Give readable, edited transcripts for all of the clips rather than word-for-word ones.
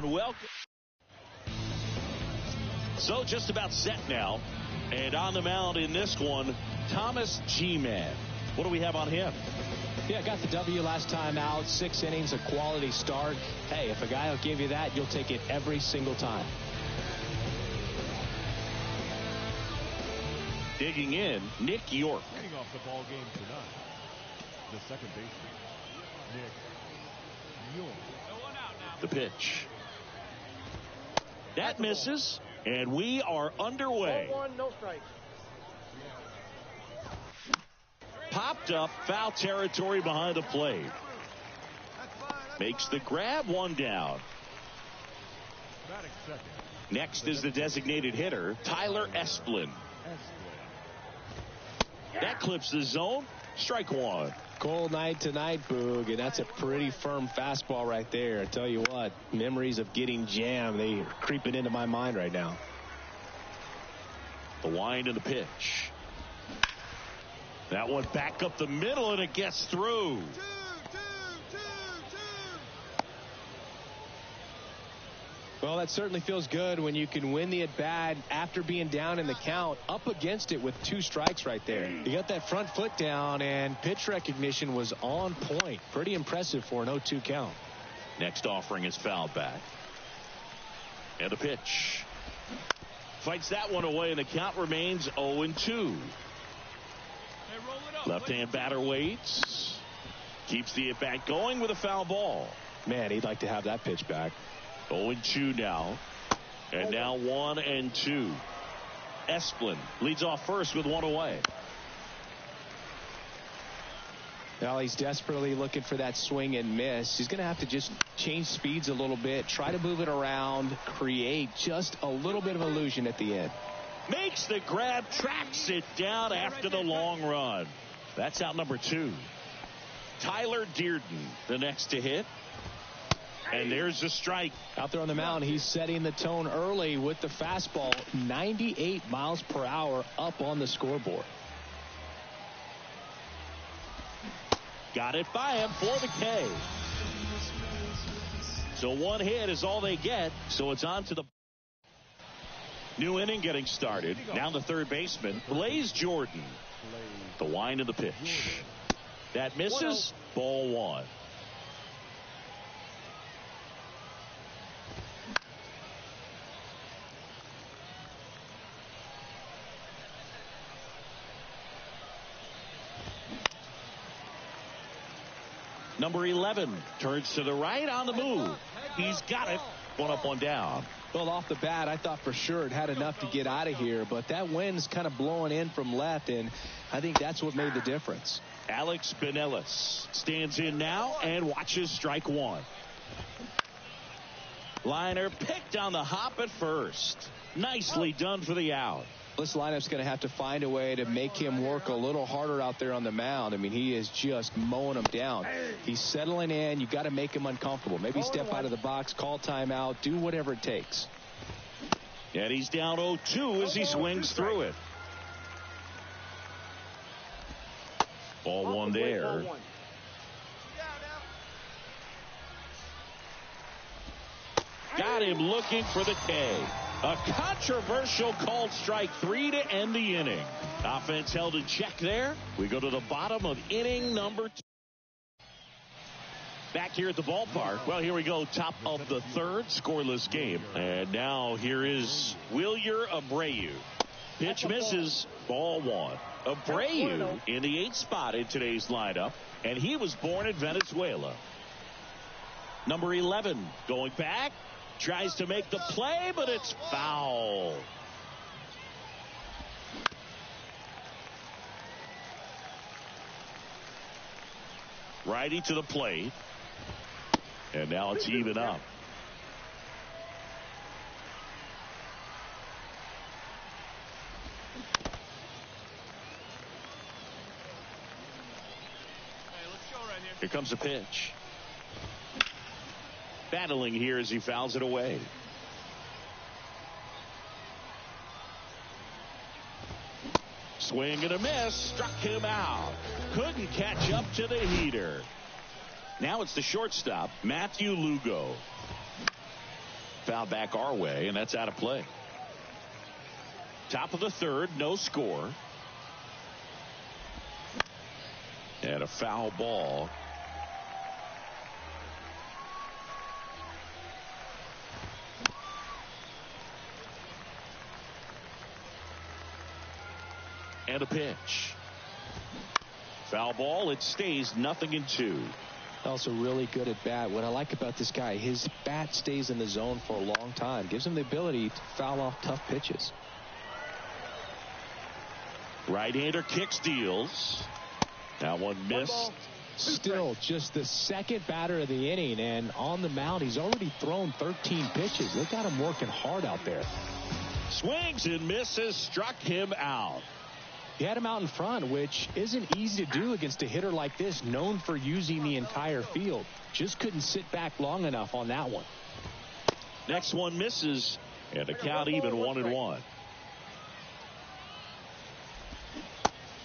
and welcome. So just about set now. And on the mound in this one, Thomas G-Man. What do we have on him? Yeah, got the W last time out. 6 innings, a quality start. Hey, if a guy will give you that, you'll take it every single time. Digging in, Nick York. Leading off the ball game tonight, the second baseman, Nick York. The pitch. That misses, and we are underway. 1-1, no strikes. Popped up, foul territory behind the plate. Makes the grab, 1 down. Next is the designated hitter, Tyler Esplin. That clips the zone. Strike 1. Cold night tonight, Boog, and that's a pretty firm fastball right there. I tell you what, memories of getting jammed, they are creeping into my mind right now. The wind and the pitch. That one back up the middle, and it gets through. Well, that certainly feels good when you can win the at-bat after being down in the count, up against it with 2 strikes right there. You got that front foot down, and pitch recognition was on point. Pretty impressive for an 0-2 count. Next offering is fouled back. And the pitch. Fights that one away, and the count remains 0-2. Left-hand batter waits. Keeps the at-bat going with a foul ball. Man, he'd like to have that pitch back. 0-2 now. And now 1-2. Esplin leads off first with 1 away. Well, he's desperately looking for that swing and miss. He's going to have to just change speeds a little bit, try to move it around, create just a little bit of illusion at the end. Makes the grab, tracks it down after the long run. That's out number 2. Tyler Dearden, the next to hit. And there's the strike. Out there on the mound, he's setting the tone early with the fastball. 98 miles per hour up on the scoreboard. Got it by him for the K. So 1 hit is all they get. So it's on to the new inning getting started. Now the third baseman, Blaze Jordan. The wind of the pitch. That misses. Ball 1. Number 11 turns to the right on the move. He's got it. 1 up, 1 down. Well, off the bat, I thought for sure it had enough to get out of here, but that wind's kind of blowing in from left, and I think that's what made the difference. Alex Benelis stands in now and watches strike 1. Liner picked on the hop at first. Nicely done for the out. This lineup's going to have to find a way to make him work a little harder out there on the mound. I mean, he is just mowing him down. He's settling in. You got to make him uncomfortable. Maybe step out of the box, call timeout, do whatever it takes. And he's down 0-2 as he swings through it. Ball 1 there. Got him looking for the K. A controversial called strike 3 to end the inning. Offense held in check there. We go to the bottom of inning number 2. Back here at the ballpark. Well, here we go. Top of the third. Scoreless game. And now here is Wilyer Abreu. Pitch misses. Ball 1. Abreu in the 8th spot in today's lineup. And he was born in Venezuela. Number 11 going back. Tries to make the play, but it's foul. Righty to the plate. And now it's even up. Here comes a pitch. Battling here as he fouls it away. Swing and a miss. Struck him out. Couldn't catch up to the heater. Now it's the shortstop, Matthew Lugo. Foul back our way, and that's out of play. Top of the third, no score. And a foul ball. And a pitch. Foul ball. It stays 0-2. Also really good at bat. What I like about this guy, his bat stays in the zone for a long time. Gives him the ability to foul off tough pitches. Right-hander kicks, deals. That one missed. Still just the second batter of the inning, and on the mound he's already thrown 13 pitches. They got him working hard out there. Swings and misses, struck him out. He had him out in front, which isn't easy to do against a hitter like this, known for using the entire field. Just couldn't sit back long enough on that one. Next one misses, and the count even 1-1.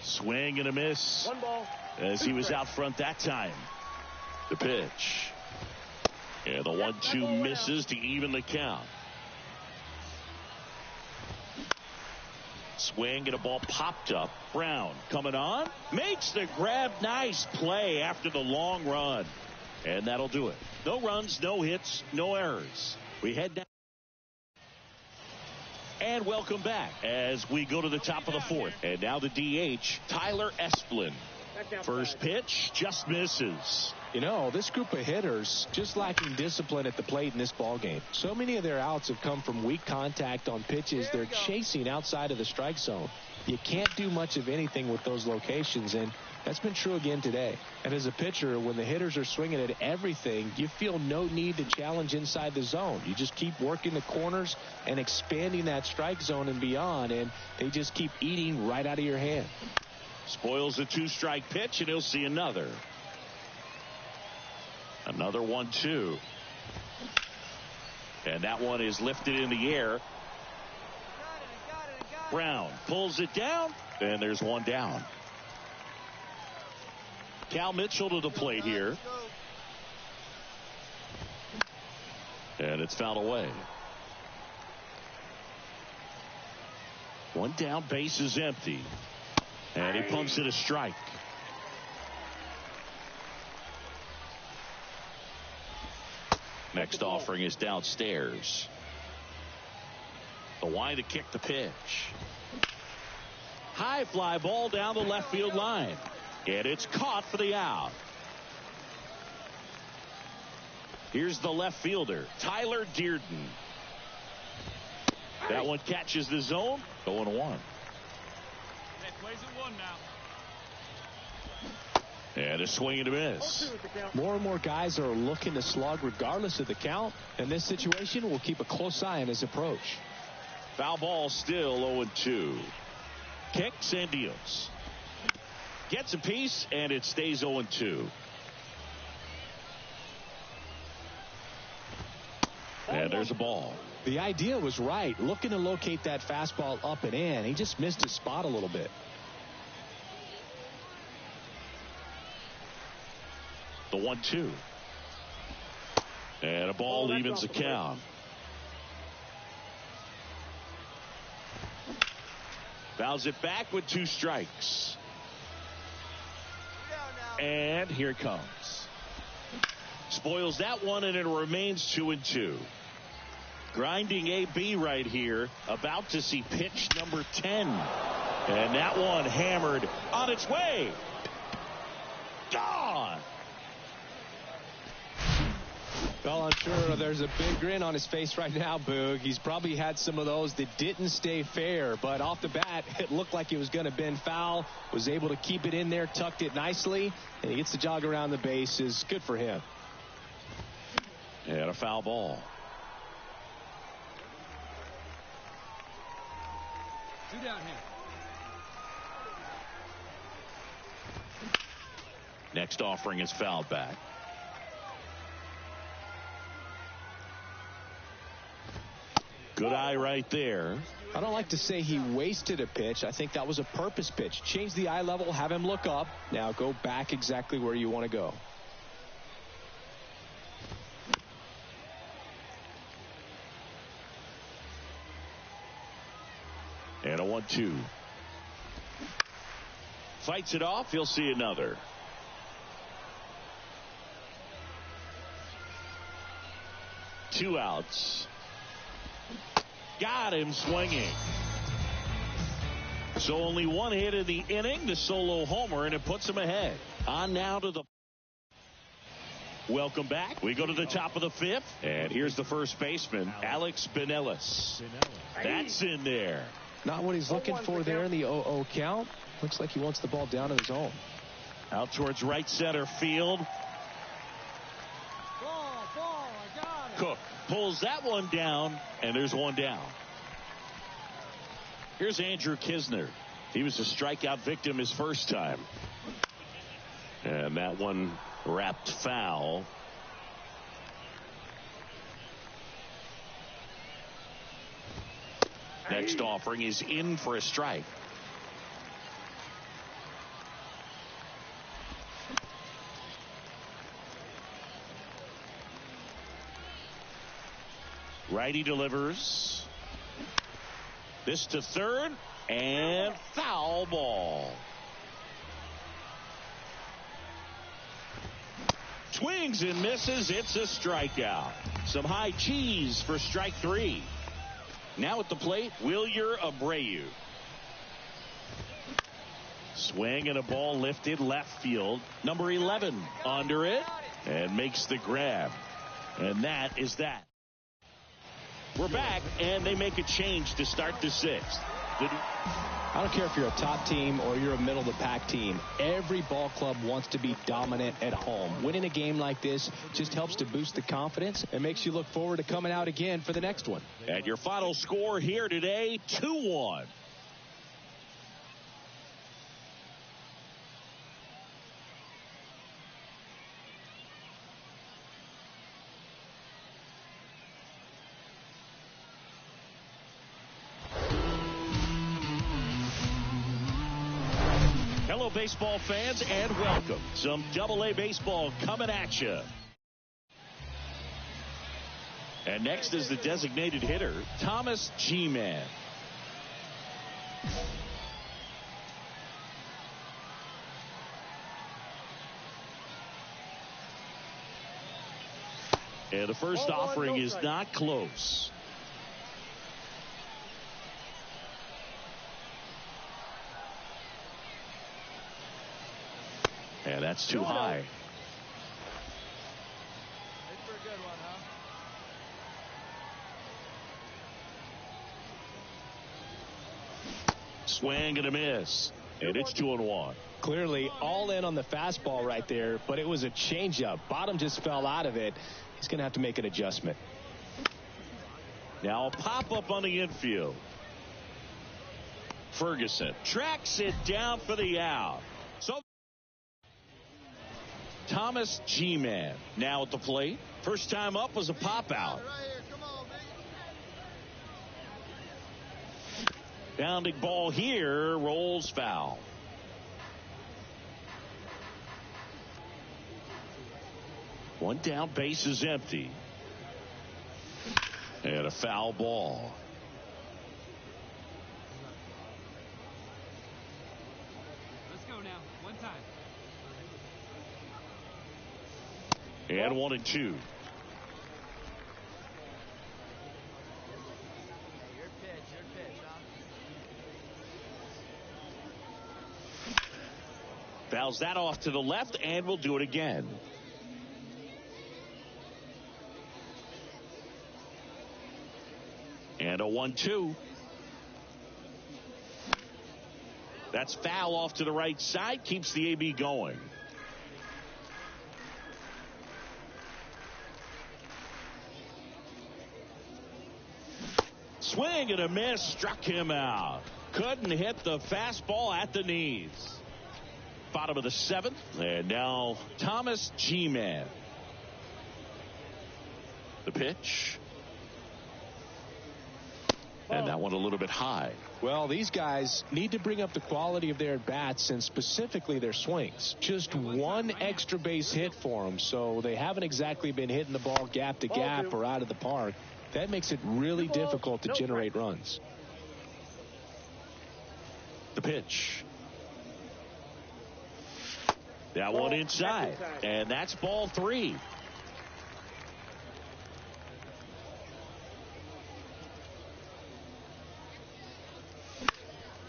Swing and a miss. One ball. As he was out front that time. The pitch. And the 1-2 misses to even the count. Swing and a ball popped up. Brown coming on. Makes the grab. Nice play after the long run. And that'll do it. No runs, no hits, no errors. We head down. And welcome back as we go to the top of the fourth. And now the DH, Tyler Esplin. First pitch just misses. You know, this group of hitters just lacking discipline at the plate in this ball game. So many of their outs have come from weak contact on pitches they're chasing outside of the strike zone. You can't do much of anything with those locations, and that's been true again today. And as a pitcher, when the hitters are swinging at everything, you feel no need to challenge inside the zone. You just keep working the corners and expanding that strike zone and beyond, and they just keep eating right out of your hand. Spoils the 2-strike pitch, and he'll see another. Another 1-2. And that one is lifted in the air. Brown pulls it down, and there's one down. Cal Mitchell to the plate here. And it's fouled away. One down, base is empty. And he pumps it a strike. Next offering is downstairs. The wind to kick the pitch. High fly ball down the left field line. And it's caught for the out. Here's the left fielder, Tyler Dearden. That one catches the zone. 0-1. Plays at one now. And a swing and a miss. More and more guys are looking to slug regardless of the count. In this situation, we'll keep a close eye on his approach. Foul ball still 0-2. Kicks and deals. Gets a piece, and it stays 0-2. And there's a ball. The idea was right. Looking to locate that fastball up and in. He just missed his spot a little bit. The 1-2. And a ball evens the count. Fouls it back with 2 strikes. And here it comes. Spoils that one, and it remains 2-2. Grinding AB right here. About to see pitch number 10. And that one hammered on its way. Gone. Well, I'm sure there's a big grin on his face right now, Boog. He's probably had some of those that didn't stay fair, but off the bat, it looked like it was going to bend foul. Was able to keep it in there, tucked it nicely, and he gets the jog around the bases. Good for him. And a foul ball. Two down here. Next offering is fouled back. Good eye right there. I don't like to say he wasted a pitch. I think that was a purpose pitch. Change the eye level, have him look up. Now go back exactly where you want to go. 1-2. Fights it off. He'll see another. Two outs. Got him swinging. So only one hit in the inning, the solo homer, and it puts him ahead. On now to the... Welcome back. We go to the top of the fifth, and here's the first baseman, Alex Binelas. That's in there. Not what he's looking for there in the 0-0 count. Looks like he wants the ball down in the zone. Out towards right center field. Ball, I got it. Cook pulls that one down, and there's one down. Here's Andrew Kisner. He was a strikeout victim his first time. And that one wrapped foul. Next offering is in for a strike. Righty delivers. This to third, and foul ball. Swings and misses. It's a strikeout. Some high cheese for strike three. Now at the plate, Wilyer Abreu. Swing and a ball lifted left field. Number 11 under it and makes the grab. And that is that. We're back, and they make a change to start the sixth. I don't care if you're a top team or you're a middle-of-the-pack team. Every ball club wants to be dominant at home. Winning a game like this just helps to boost the confidence and makes you look forward to coming out again for the next one. And your final score here today, 2-1. Hello, baseball fans, and welcome. Some Double-A baseball coming at you. And next is the designated hitter, Thomas G-Man. And the first offering is not close. And that's too high. It's for a good one, huh? Swing and a miss. And it's 2-1. Clearly all in on the fastball right there, but it was a changeup. Bottom just fell out of it. He's going to have to make an adjustment. Now a pop-up on the infield. Ferguson tracks it down for the out. So Thomas G-Man now at the plate. First time up was a pop-out. Bounding ball here, rolls foul. One down, base is empty. And a foul ball. Let's go now. One time. And 1-2. Your pitch, huh? Fouls that off to the left, and we'll do it again. And a 1-2. That's foul off to the right side, keeps the AB going. Swing and a miss, struck him out. Couldn't hit the fastball at the knees. Bottom of the seventh, and now Thomas G-Man. The pitch. And that one a little bit high. Well, these guys need to bring up the quality of their at-bats and specifically their swings. Just one extra base hit for them, so they haven't exactly been hitting the ball gap to gap or out of the park. That makes it really difficult to generate runs. pitch. That one inside. And that's ball 3.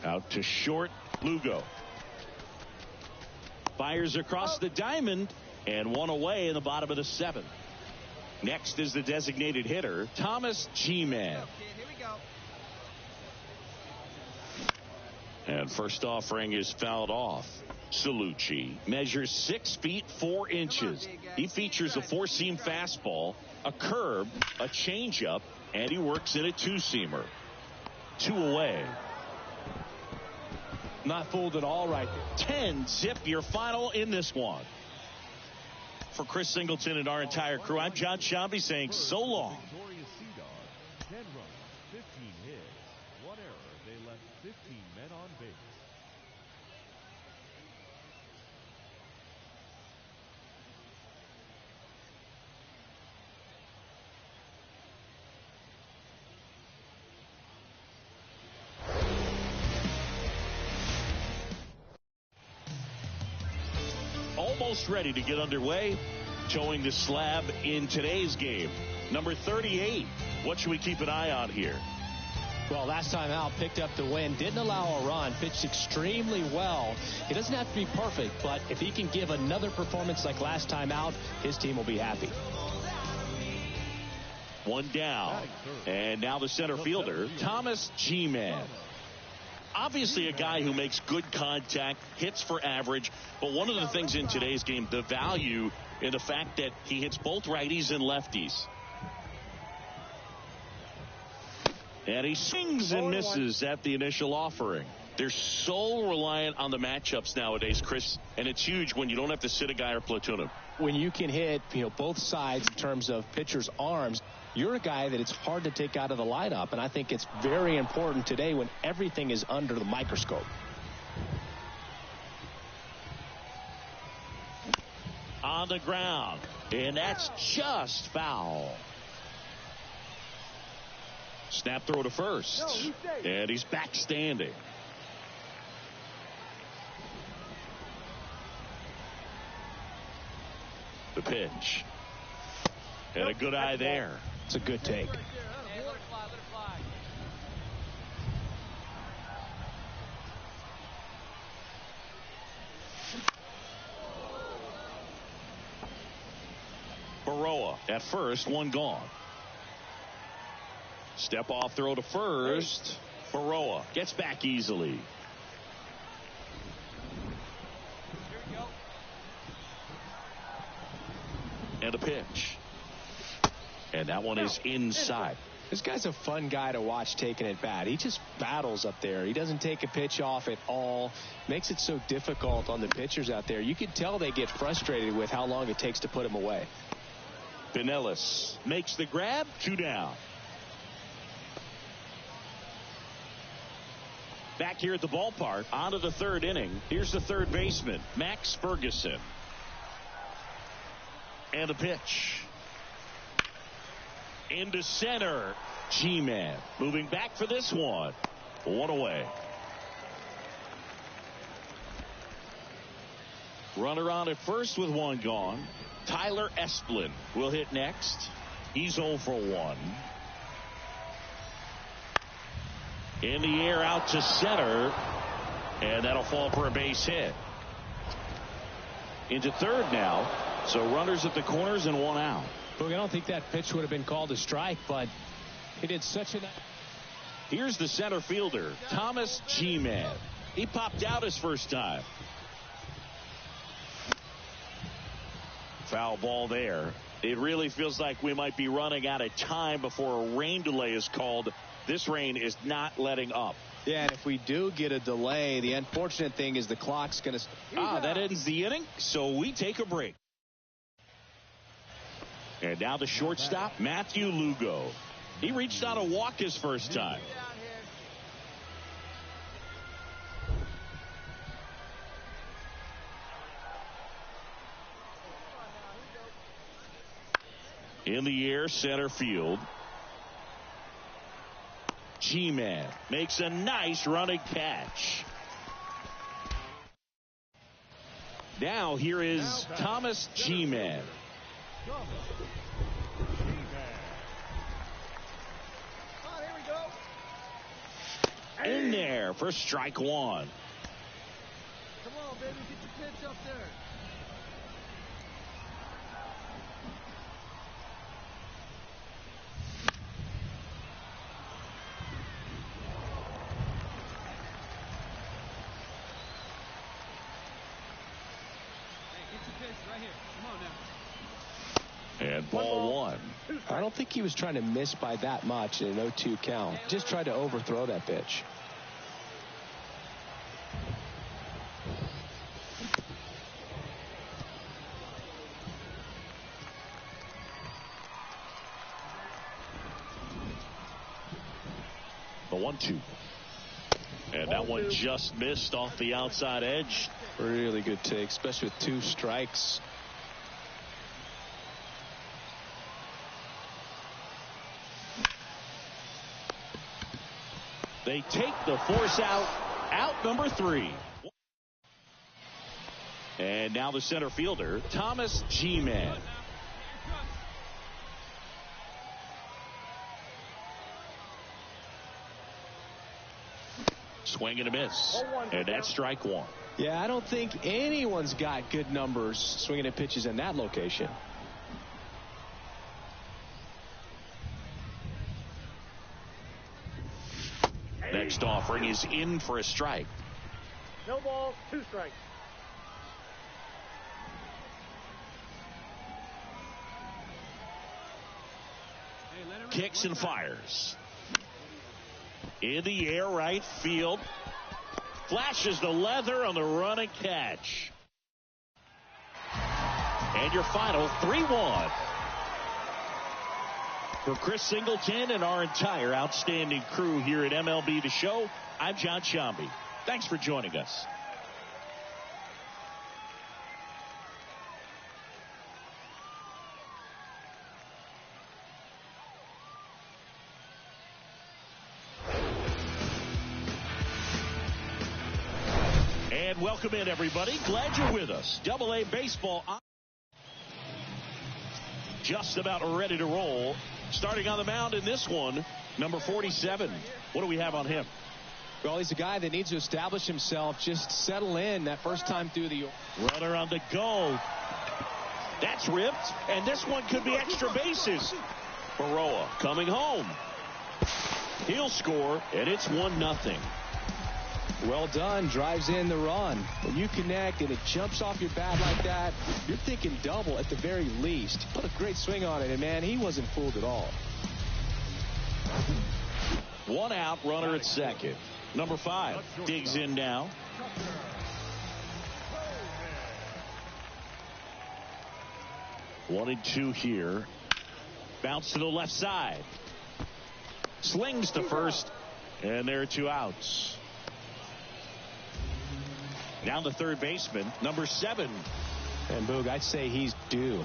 Out to short, Lugo. Fires across the diamond, and one away in the bottom of the 7th. Next is the designated hitter, Thomas G-Man. And first offering is fouled off. Salucci measures 6 feet 4 inches. He features a 4-seam fastball, a curve, a changeup, and he works in a 2-seamer. 2 away. Not fooled at all right there. 10-zip your final in this one. For Chris Singleton and our entire crew, I'm John Shambi saying so long. Victorious Sea Dog, 10 runs, 15 hits, 1 error. They left 15 men on base. Almost ready to get underway. Towing the slab in today's game. Number 38. What should we keep an eye on here? Well, last time out, picked up the win, didn't allow a run, pitched extremely well. He doesn't have to be perfect, but if he can give another performance like last time out, his team will be happy. One down. And now the center fielder, Thomas G-Man. Obviously a guy who makes good contact, hits for average, but one of the things in today's game, the value in the fact that he hits both righties and lefties. And he swings and misses at the initial offering. They're so reliant on the matchups nowadays, Chris, and it's huge when you don't have to sit a guy or platoon him. When you can hit, both sides in terms of pitchers' arms, you're a guy that it's hard to take out of the lineup, and I think it's very important today when everything is under the microscope. On the ground, and that's just foul. Snap throw to first, and he's back standing. The pitch, and a good eye there. It's a good take. Baroa at first, one gone. Step off throw to first. Baroa gets back easily. And a pitch. And that one is inside. This guy's a fun guy to watch taking at bat. He just battles up there. He doesn't take a pitch off at all. Makes it so difficult on the pitchers out there. You can tell they get frustrated with how long it takes to put him away. Pinellas makes the grab. 2 down. Back here at the ballpark, on to the 3rd inning. Here's the 3rd baseman, Max Ferguson. And a pitch. Into center. G-Man moving back for this one. 1 away. Runner on at first with 1 gone. Tyler Esplin will hit next. He's 0 for 1. In the air out to center. And that'll fall for a base hit. Into 3rd now. So runners at the corners and 1 out. Look, I don't think that pitch would have been called a strike, but he did such a... Here's the center fielder, Thomas G-Man. He popped out his first time. Foul ball there. It really feels like we might be running out of time before a rain delay is called. This rain is not letting up. Yeah, and if we do get a delay, the unfortunate thing is the clock's going to... That ends the inning, so we take a break. And now the shortstop, Matthew Lugo. He reached out a walk his first time. In the air, center field. G-Man makes a nice running catch. Now here is Thomas G-Man. In there for strike one. Come on, baby, get your pitch up there. Hey, get your pitch right here. Come on now. And ball one. I don't think he was trying to miss by that much in an 0-2 count. Just tried to overthrow that pitch. The 1-2. And that one just missed off the outside edge. Really good take, especially with 2 strikes. They take the force out number 3. And now the center fielder, Thomas G-Man. Swing and a miss. And that's strike one. Yeah, I don't think anyone's got good numbers swinging at pitches in that location. Next offering is in for a strike. No balls, 2 strikes. Kicks and fires. In the air, right field. Flashes the leather on the running catch. And your final 3-1. For Chris Singleton and our entire outstanding crew here at MLB The Show, I'm John Shambi. Thanks for joining us. And welcome in, everybody. Glad you're with us. Double-A baseball just about ready to roll. Starting on the mound in this one, number 47. What do we have on him? Well, he's a guy that needs to establish himself, just settle in that first time through the... Runner on the go. That's ripped, and this one could be extra bases. Baroa coming home. He'll score, and it's 1-0. Well done, drives in the run. When you connect and it jumps off your bat like that, you're thinking double at the very least. Put a great swing on it, and man, he wasn't fooled at all. 1 out, runner at second. Number 5 digs in now. One and 2 here. Bounce to the left side. Slings to first, and there are 2 outs. Now the third baseman, number 7. And Boog, I'd say he's due.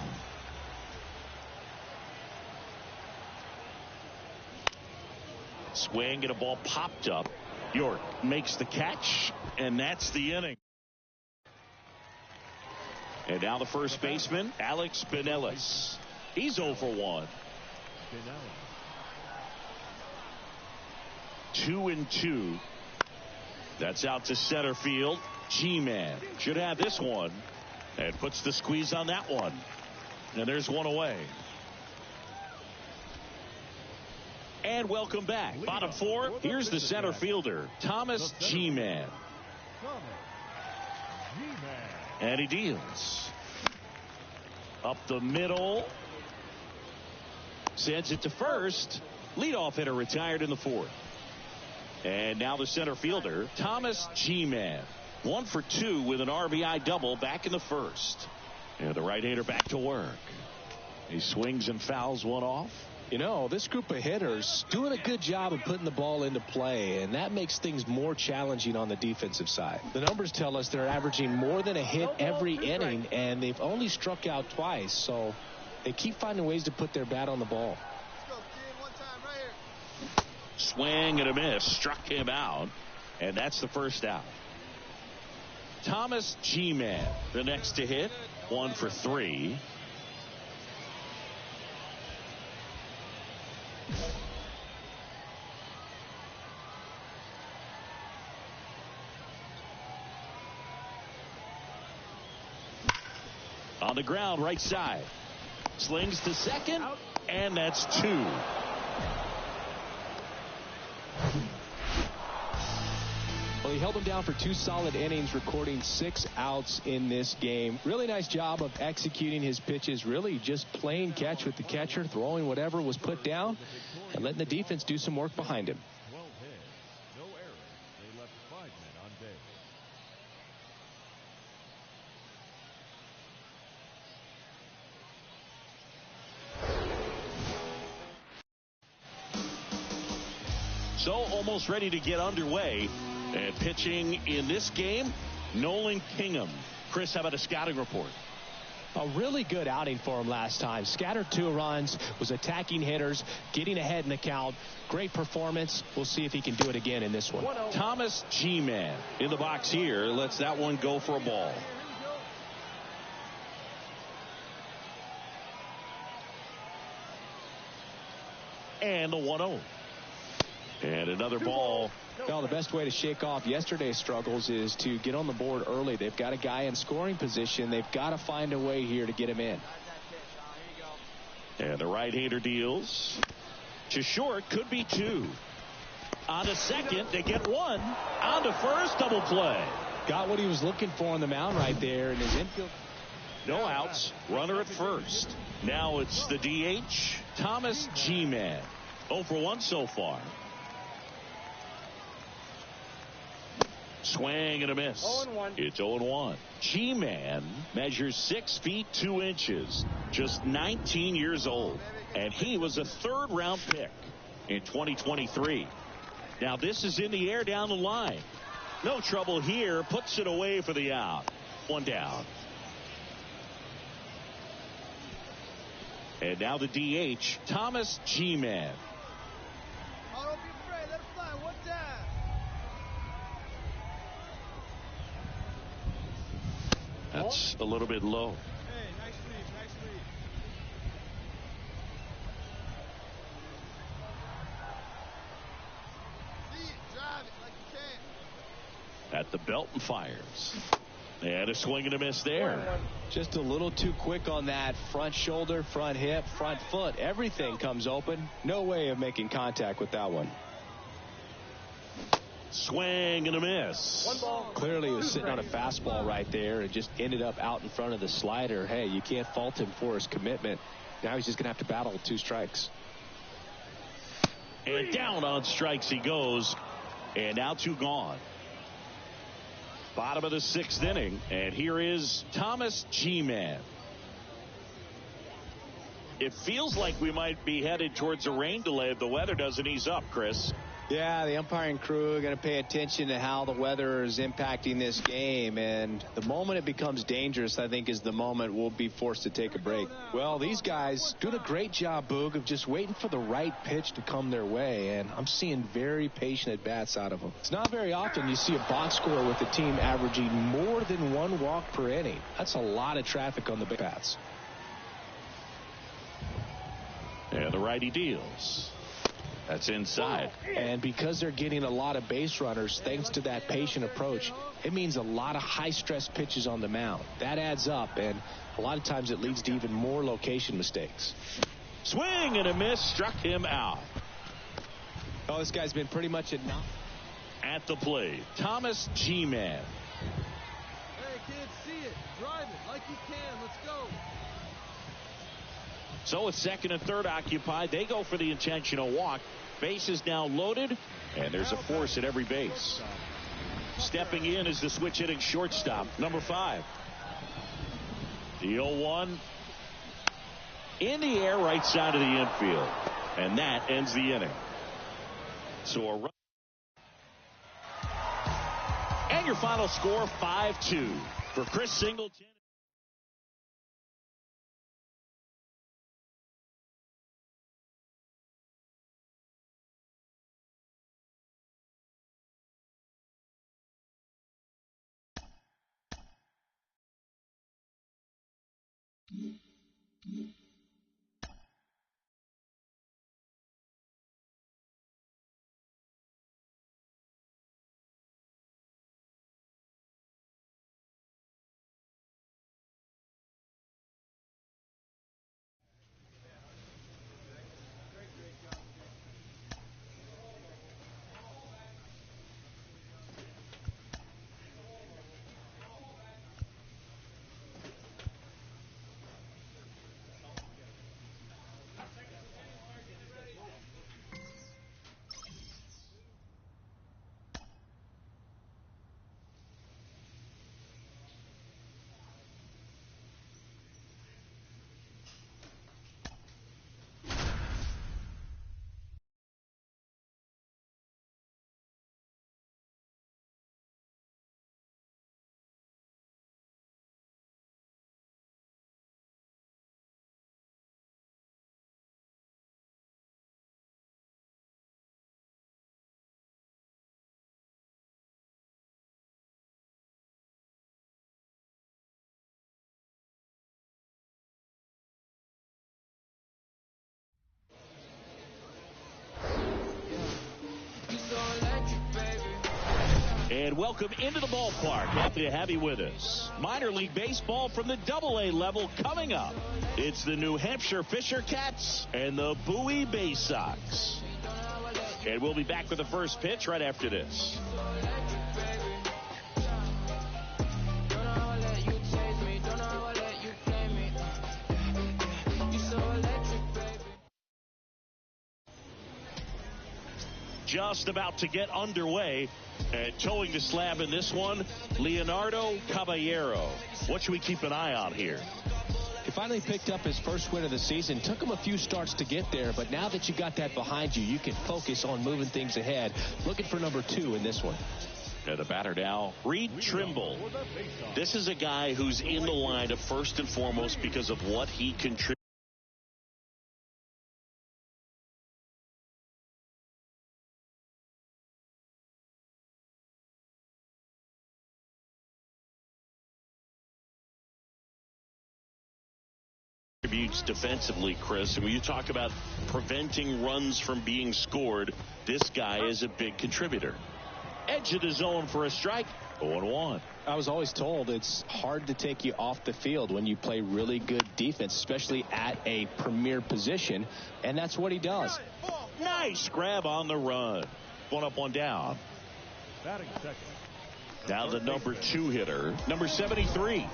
Swing and a ball popped up. York makes the catch, and that's the inning. And now the first baseman, Alex Binelas. He's 0 for 1. 2 and 2. That's out to center field. G-Man should have this one and puts the squeeze on that one. And there's one away. And welcome back. Bottom 4, here's the center fielder, Thomas G-Man. And he deals. Up the middle. Sends it to first. Leadoff hitter retired in the 4th. And now the center fielder, Thomas G-Man. 1 for 2 with an RBI double back in the 1st. And the right-hander back to work. He swings and fouls one off. You know, this group of hitters doing a good job of putting the ball into play, and that makes things more challenging on the defensive side. The numbers tell us they're averaging more than a hit every inning, and they've only struck out twice, so they keep finding ways to put their bat on the ball. Swing and a miss, struck him out, and that's the first out. Thomas G-Man, the next to hit, 1 for 3. On the ground, right side. Slings to second, and that's 2. Well, he held him down for 2 solid innings, recording 6 outs in this game. Really nice job of executing his pitches, really just playing catch with the catcher, throwing whatever was put down, and letting the defense do some work behind him. 12 hits, no errors. They left 5 men on base. So almost ready to get underway. And pitching in this game, Nolan Kingham. Chris, how about a scouting report? A really good outing for him last time. Scattered 2 runs, was attacking hitters, getting ahead in the count. Great performance. We'll see if he can do it again in this one. Thomas G-Man in the box here. Lets that one go for a ball. And the 1-0. And another ball. Well, the best way to shake off yesterday's struggles is to get on the board early. They've got a guy in scoring position. They've got to find a way here to get him in. And the right-hander deals to short. Could be 2. On to second. They get 1. On to first. Double play. Got what he was looking for on the mound right there in his infield. No outs. Runner at first. Now it's the DH, Thomas G-Man. 0 for 1 so far. Swing and a miss. 0-1. It's 0-1. G-Man measures 6 feet 2 inches, just 19 years old, and he was a 3rd-round pick in 2023. Now this is in the air down the line. No trouble here. Puts it away for the out. 1 down. And now the DH, Thomas G-Man. Oh, don't be afraid. Let it fly. 1 down. That's a little bit low. Hey, nice lead, nice lead. See it, drive it like you can. At the belt and fires. And a swing and a miss there. Just a little too quick on that front shoulder, front hip, front foot. Everything comes open. No way of making contact with that one. Swing and a miss. 1 ball. Clearly he was sitting on a fastball right there and just ended up out in front of the slider. Hey, you can't fault him for his commitment. Now he's just going to have to battle with 2 strikes. And down on strikes he goes. And now 2 gone. Bottom of the 6th inning. And here is Thomas G-Man. It feels like we might be headed towards a rain delay if the weather doesn't ease up, Chris. Yeah, the umpiring crew are going to pay attention to how the weather is impacting this game. And the moment it becomes dangerous, I think, is the moment we'll be forced to take a break. Well, these guys doing a great job, Boog, of just waiting for the right pitch to come their way. And I'm seeing very patient at-bats out of them. It's not very often you see a box score with the team averaging more than 1 walk per inning. That's a lot of traffic on the bats. And the righty deals. That's inside. And because they're getting a lot of base runners, thanks to that patient approach, it means a lot of high-stress pitches on the mound. That adds up, and a lot of times it leads to even more location mistakes. Swing and a miss. Struck him out. Oh, this guy's been pretty much enough. At the plate, Thomas G-Man. Hey, kids, see it. Drive it like you can. Let's go. So with 2nd and 3rd occupied, they go for the intentional walk. Base is now loaded, and there's a force at every base. Stepping in is the switch hitting shortstop, number 5. The 0-1 in the air, right side of the infield. And that ends the inning. So a run. And your final score, 5-2 for Chris Singleton. And welcome into the ballpark. Happy to have you with us. Minor league baseball from the AA level coming up. It's the New Hampshire Fisher Cats and the Bowie Bay Sox. And we'll be back with the first pitch right after this. Just about to get underway, and towing the slab in this one, Leonardo Caballero. What should we keep an eye on here? He finally picked up his first win of the season. Took him a few starts to get there, but now that you got that behind you, you can focus on moving things ahead. Looking for number 2 in this one. And the batter now, Reed Trimble. This is a guy who's in the lineup first and foremost because of what he contributes. Defensively, Chris, and when you talk about preventing runs from being scored, this guy is a big contributor. Edge of the zone for a strike. 0-1. I was always told it's hard to take you off the field when you play really good defense, especially at a premier position, and that's what he does. Nice grab on the run. 1 up, 1 down. Batting second. Now the number 2 hitter, number 73.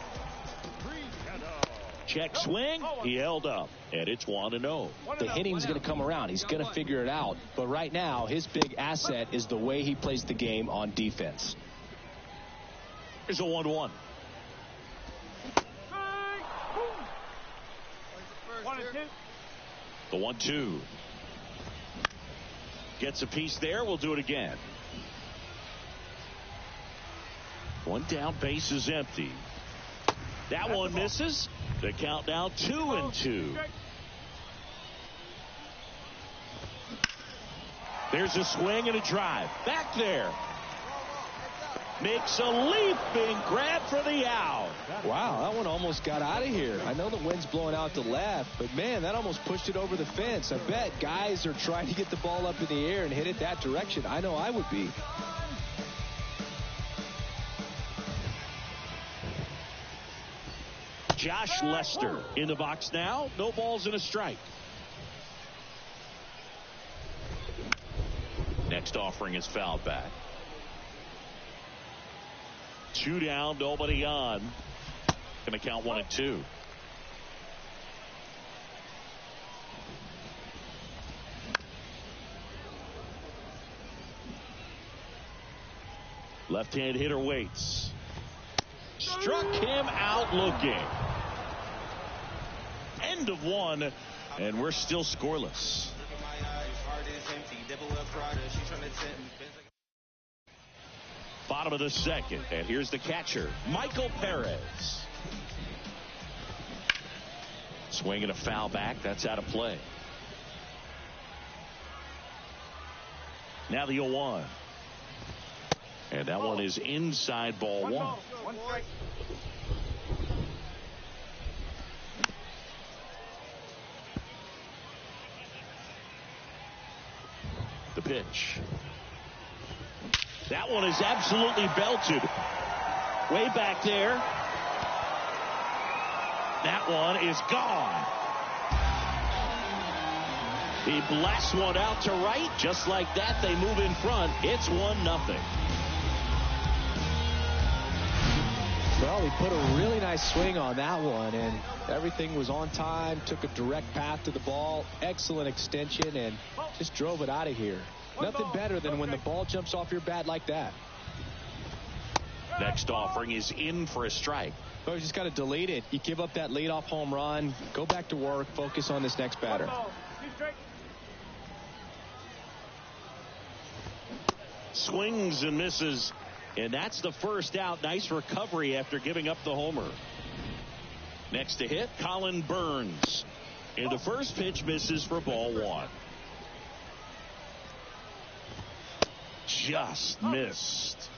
Check swing. He held up, and it's 1-0. The hitting's going to come around. He's going to figure it out. But right now, his big asset is the way he plays the game on defense. Here's a 1-1. The 1-2. Gets a piece there. We'll do it again. 1 down, base is empty. That one misses. The count now 2-2. There's a swing and a drive. Back there. Makes a leaping grab for the out. Wow, that one almost got out of here. I know the wind's blowing out to left, but man, that almost pushed it over the fence. I bet guys are trying to get the ball up in the air and hit it that direction. I know I would be. Josh Lester in the box now. No balls and a strike. Next offering is fouled back. 2 down, nobody on. Going to count 1-2. Left-hand hitter waits. Struck him out looking. End of 1, and we're still scoreless. Bottom of the second, and here's the catcher, Michael Perez. Swinging a foul back, that's out of play. Now the 0-1. And that one is inside ball 1. pitch. That one is absolutely belted. Way back there. That one is gone. He blasts one out to right. Just like that, they move in front. It's 1-0. Well, he put a really nice swing on that one, and everything was on time, took a direct path to the ball, excellent extension, and just drove it out of here. Nothing better than when the ball jumps off your bat like that. Next offering is in for a strike. Well, you just got to delete it. You give up that leadoff home run, go back to work, focus on this next batter. Swings and misses. And that's the first out. Nice recovery after giving up the homer. Next to hit, Colin Burns. And the first pitch misses for ball 1. Just missed.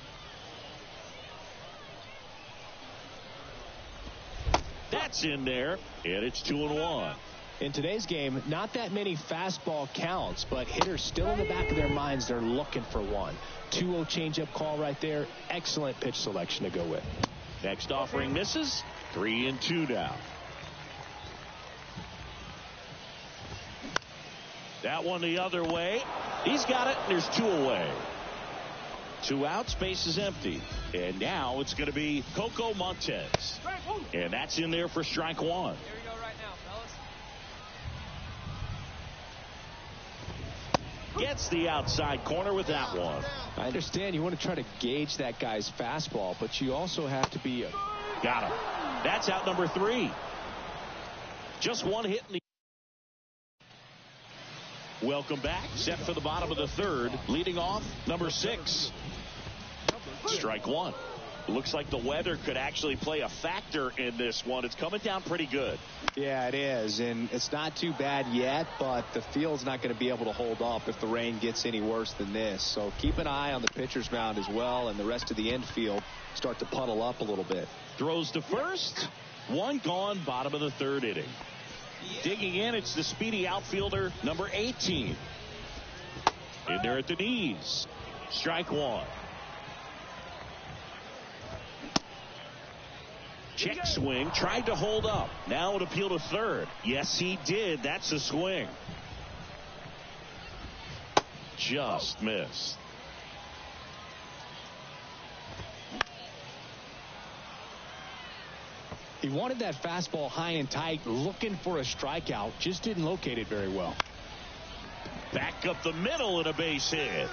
That's in there, and it's 2-1. In today's game, not that many fastball counts, but hitters still in the back of their minds, they're looking for one. 2-0 changeup call right there. Excellent pitch selection to go with. Next offering misses. 3-2 now. That one the other way. He's got it, and there's 2 away. 2 outs, base is empty. And now it's going to be Coco Montez. And that's in there for strike 1. Here we go right now, fellas. Gets the outside corner with that one. I understand you want to try to gauge that guy's fastball, but you also have to be... Got him. That's out number 3. Just one hit in the... Welcome back. Set for the bottom of the 3rd. Leading off, number 6. Strike 1. Looks like the weather could actually play a factor in this one. It's coming down pretty good. Yeah, it is, and it's not too bad yet, but the field's not going to be able to hold up if the rain gets any worse than this. So keep an eye on the pitcher's mound as well, and the rest of the infield start to puddle up a little bit. Throws to first. 1 gone, bottom of the 3rd inning. Digging in, it's the speedy outfielder, number 18. In there at the knees. Strike 1. Check swing, tried to hold up. Now it appeal to 3rd. Yes, he did. That's a swing. Just missed. He wanted that fastball high and tight, looking for a strikeout. Just didn't locate it very well. Back up the middle and a base hit.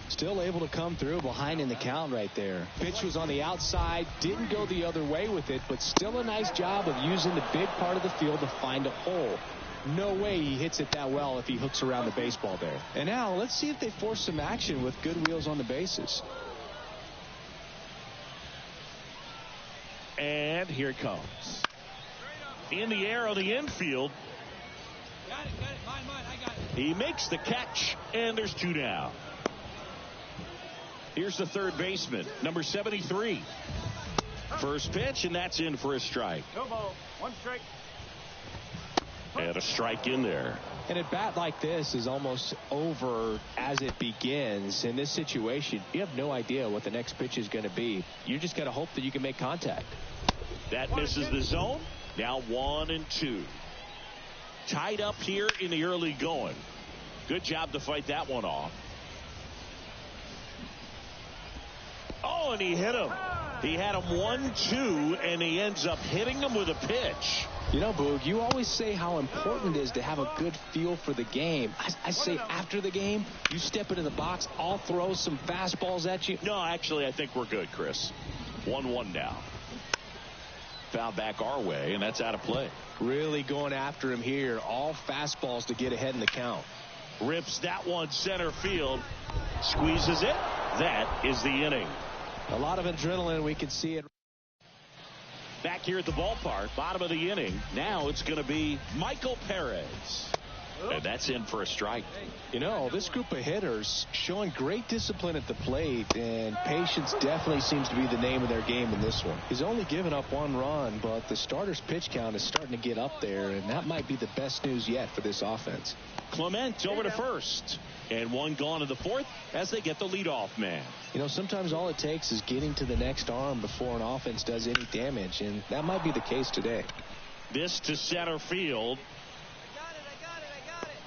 Still able to come through behind in the count right there. Pitch was on the outside, didn't go the other way with it, but still a nice job of using the big part of the field to find a hole. No way he hits it that well if he hooks around the baseball there. And now let's see if they force some action with good wheels on the bases. And here it comes. In the air on the infield. Got it. Mine, I got it. He makes the catch, and there's 2 down. Here's the 3rd baseman, number 73. First pitch, and that's in for a strike. No ball. 1 strike. And a strike in there. And a bat like this is almost over as it begins. In this situation, you have no idea what the next pitch is going to be. You just got to hope that you can make contact. That misses the zone. Now 1-2. Tied up here in the early going. Good job to fight that one off. Oh, and he hit him. He had him 1-2, and he ends up hitting him with a pitch. You know, Boog, you always say how important it is to have a good feel for the game. I say after the game, you step into the box, I'll throw some fastballs at you. No, actually, I think we're good, Chris. 1-1 now. Foul back our way, and that's out of play. Really going after him here. All fastballs to get ahead in the count. Rips that one center field. Squeezes it. That is the inning. A lot of adrenaline. We can see it. Back here at the ballpark, bottom of the inning. Now it's going to be Michael Perez. And that's in for a strike. You know, this group of hitters showing great discipline at the plate, and patience definitely seems to be the name of their game in this one. He's only given up 1 run, but the starter's pitch count is starting to get up there, and that might be the best news yet for this offense. Clement over to first, and 1 gone in the 4th as they get the leadoff man. You know, sometimes all it takes is getting to the next arm before an offense does any damage, and that might be the case today. This to center field.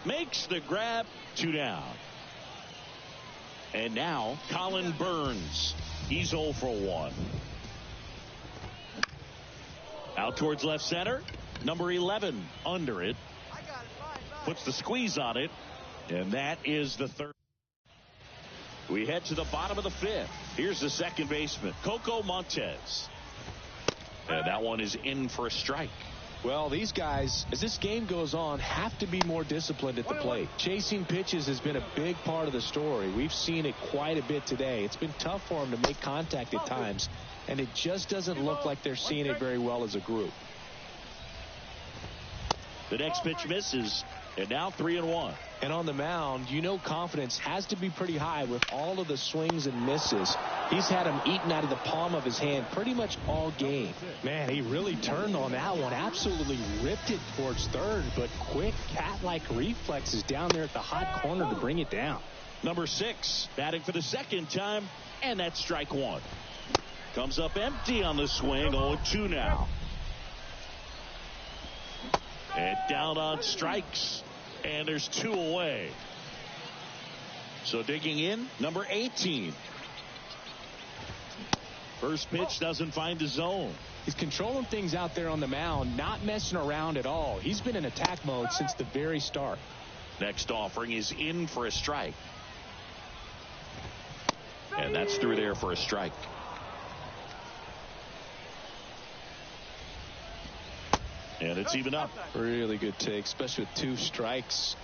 Makes the grab, 2 down. And now Colin Burns. He's 0 for 1. Out towards left center. Number 11 under it. Puts the squeeze on it. And that is the 3rd. We head to the bottom of the 5th. Here's the second baseman, Coco Montes. And that one is in for a strike. Well, these guys, as this game goes on, have to be more disciplined at the plate. Chasing pitches has been a big part of the story. We've seen it quite a bit today. It's been tough for them to make contact at times, and it just doesn't look like they're seeing it very well as a group. The next pitch misses, and now 3-1. And on the mound, you know confidence has to be pretty high with all of the swings and misses. He's had them eaten out of the palm of his hand pretty much all game. Man, he really turned on that one. Absolutely ripped it towards third, but quick cat-like reflexes down there at the hot corner to bring it down. Number 6 batting for the 2nd time, and that's strike 1. Comes up empty on the swing. 0-2 now. And down on strikes. And there's 2 away. So digging in, number 18. First pitch doesn't find the zone. He's controlling things out there on the mound, not messing around at all. He's been in attack mode since the very start. Next offering is in for a strike. And that's through there for a strike. And it's even up. Really good take, especially with 2 strikes.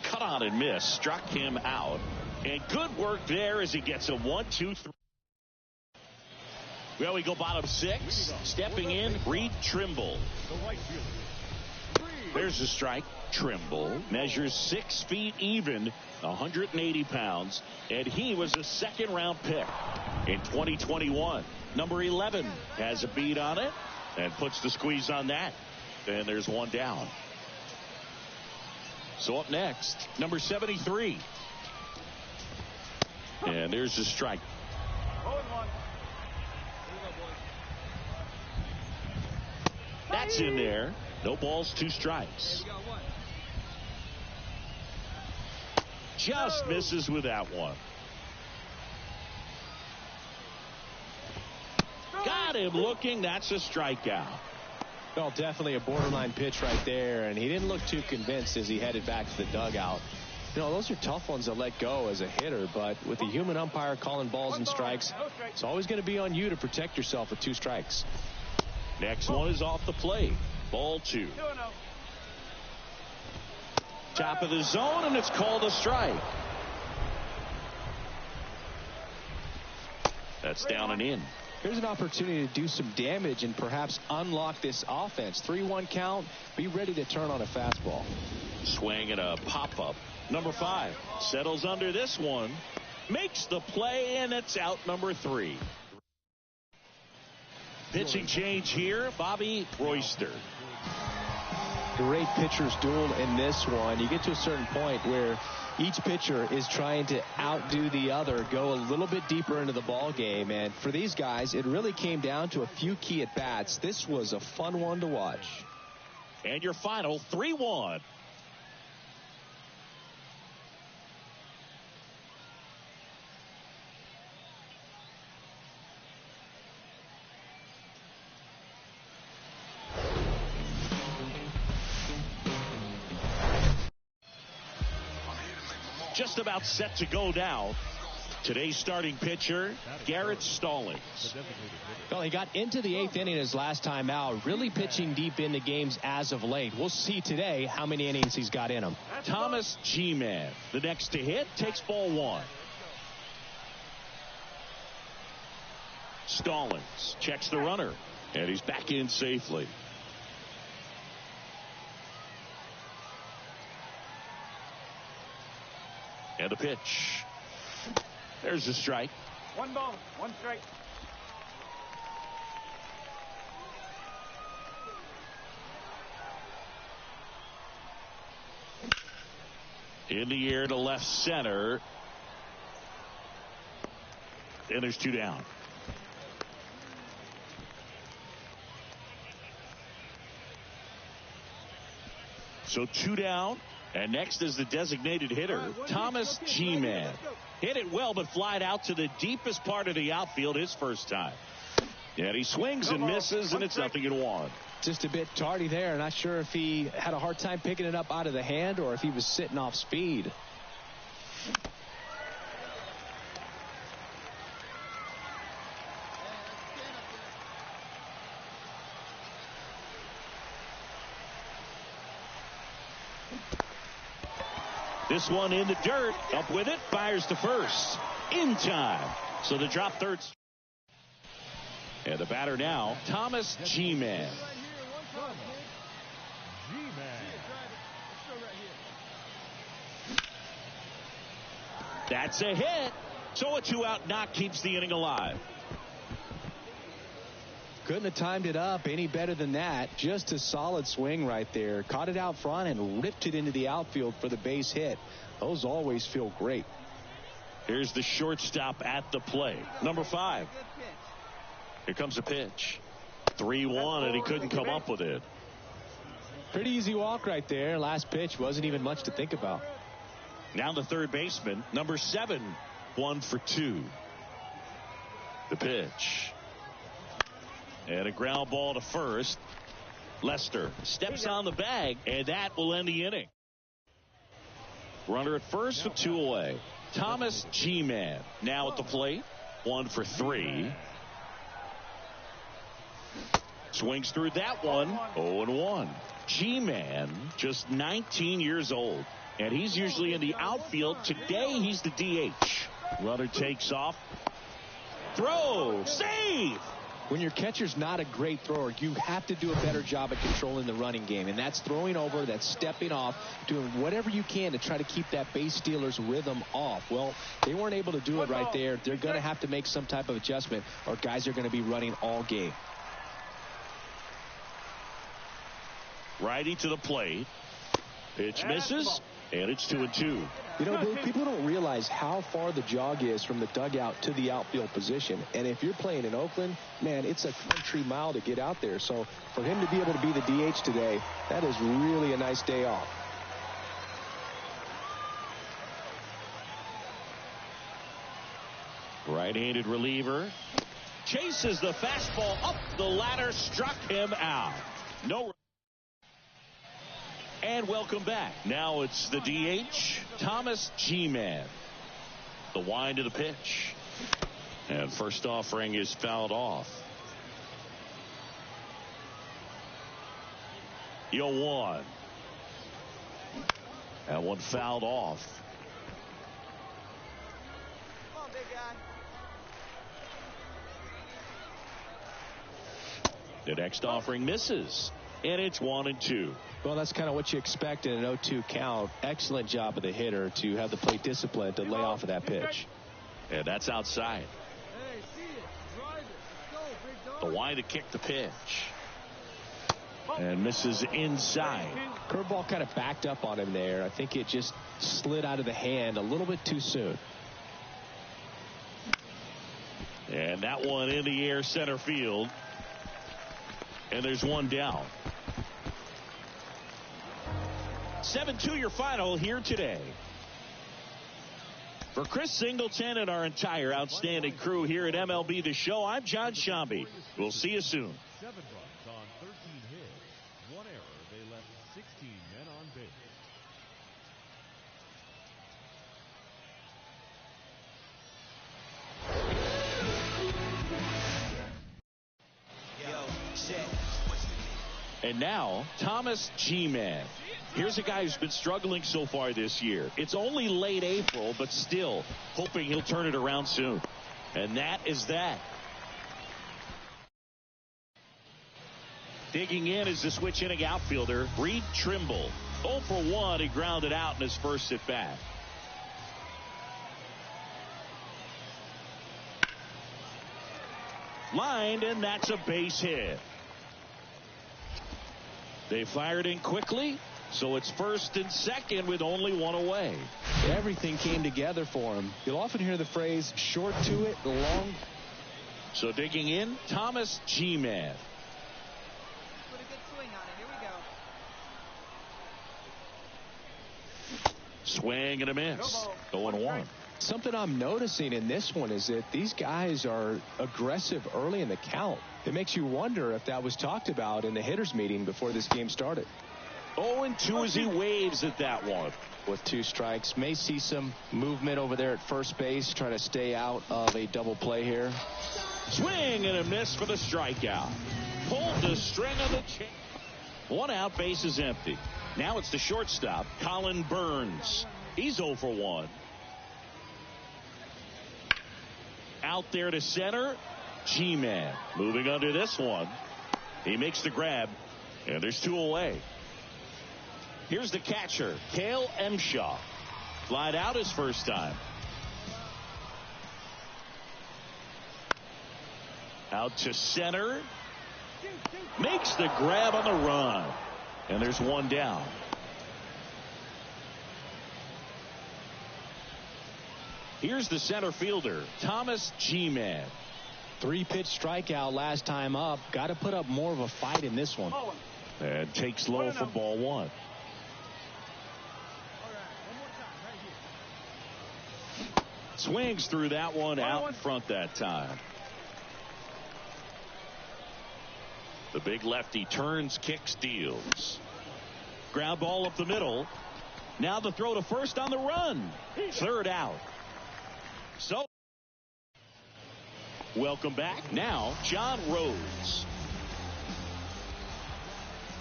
Cut on and miss. Struck him out. And good work there as he gets a 1-2-3. Well, we go bottom 6. Stepping in, Reed Trimble. There's a strike. Trimble measures 6 feet even, 180 pounds, and he was a 2nd-round pick in 2021. Number 11 has a beat on it. And puts the squeeze on that. And there's 1 down. So up next, number 73. And there's a strike. 0-1. That's in there. No balls, 2 strikes. Just misses with that one. Got him looking. That's a strikeout. Well, definitely a borderline pitch right there, and he didn't look too convinced as he headed back to the dugout. You know, those are tough ones to let go as a hitter, but with the human umpire calling balls and strikes, it's always going to be on you to protect yourself with 2 strikes. Next one is off the plate. Ball 2. Top of the zone, and it's called a strike. That's down and in. Here's an opportunity to do some damage and perhaps unlock this offense. 3-1 count. Be ready to turn on a fastball. Swing and a pop-up. Number 5 settles under this one. Makes the play, and it's out number 3. Pitching change here, Bobby Royster. Great pitcher's duel in this one. You get to a certain point where each pitcher is trying to outdo the other, go a little bit deeper into the ball game. And for these guys, it really came down to a few key at-bats. This was a fun one to watch. And your final 3-1. Just about set to go now. Today's starting pitcher, Garrett Stallings. Well, he got into the 8th inning his last time out, really pitching deep into games as of late. We'll see today how many innings he's got in him. Thomas G-Man, the next to hit, takes ball 1. Stallings checks the runner, and he's back in safely. And the pitch. There's a strike. 1 ball, 1 strike. In the air to left center. And there's 2 down. So 2 down. And next is the designated hitter, Thomas G-Man. Hit it well, but flied out to the deepest part of the outfield his first time. And he swings and misses, and it's 0-1. Just a bit tardy there. Not sure if he had a hard time picking it up out of the hand or if he was sitting off speed. This one in the dirt. Up with it. Fires to first. In time. So the drop third. And the batter now, Thomas G-Man. That's a hit. So a 2-out knock keeps the inning alive. Couldn't have timed it up any better than that. Just a solid swing right there. Caught it out front and ripped it into the outfield for the base hit. Those always feel great. Here's the shortstop at the plate. Number 5. Here comes a pitch. 3-1, and he couldn't come up with it. Pretty easy walk right there. Last pitch wasn't even much to think about. Now the third baseman, number 7, 1 for 2. The pitch. And a ground ball to first. Lester steps on the bag, and that will end the inning. Runner at first with 2 away. Thomas G-Man now at the plate. 1 for 3. Swings through that one. 0-1. G-Man, just 19 years old. And he's usually in the outfield. Today, he's the DH. Runner takes off. Throw. Save. When your catcher's not a great thrower, you have to do a better job at controlling the running game. And that's throwing over, that's stepping off, doing whatever you can to try to keep that base stealer's rhythm off. Well, they weren't able to do it right there. They're going to have to make some type of adjustment, or guys are going to be running all game. Righty to the plate. Pitch misses, and it's 2-2. You know, Dave, people don't realize how far the jog is from the dugout to the outfield position. And if you're playing in Oakland, man, it's a country mile to get out there. So for him to be able to be the DH today, that is really a nice day off. Right-handed reliever. Chases the fastball up the ladder, struck him out. No. And welcome back. Now it's the DH, Thomas G-Man. The wind of the pitch. And first offering is fouled off. 0-1. That one fouled off. Come on, big guy. The next offering misses. And it's 1-2. Well, that's kind of what you expect in an 0-2 count. Excellent job of the hitter to have the plate discipline to lay off of that pitch. And that's outside. Hey, see it. Drive it. Let's go, big dog. The wide to kick the pitch. And misses inside. Curveball kind of backed up on him there. I think it just slid out of the hand a little bit too soon. And that one in the air center field. And there's 1 down. 7-2 your final here today. For Chris Singleton and our entire outstanding crew here at MLB The Show, I'm John Shambi. We'll see you soon. 7 runs on 13 hits. 1 error. They left 16 men on base. And now, Thomas G-Man. Here's a guy who's been struggling so far this year. It's only late April, but still hoping he'll turn it around soon. And that is that. Digging in is the switch inning outfielder, Reed Trimble. 0 for 1, he grounded out in his first at bat. Lined, and that's a base hit. They fired in quickly, so it's first and second with only one away. Everything came together for him. You'll often hear the phrase, short to it, long. So digging in, Thomas G-Man. Put a good swing on it. Here we go. Swing and a miss. 0-1. Something I'm noticing in this one is that these guys are aggressive early in the count. It makes you wonder if that was talked about in the hitters meeting before this game started. 0-2 as he waves at that one. With 2 strikes, may see some movement over there at first base, trying to stay out of a double play here. Swing and a miss for the strikeout. Pulled the string of the chain. 1 out, base is empty. Now it's the shortstop, Colin Burns. He's 0 for 1. Out there to center, G-Man. Moving under this one. He makes the grab, and there's 2 away. Here's the catcher, Cale Emshaw. Flied out his first time. Out to center. Makes the grab on the run. And there's 1 down. Here's the center fielder, Thomas G-Man. 3-pitch strikeout last time up. Got to put up more of a fight in this one. And takes low for ball 1. Swings through that one out in front that time. The big lefty turns, kicks, deals. Ground ball up the middle. Now the throw to first on the run. 3rd out. So, welcome back. Now, John Rhodes.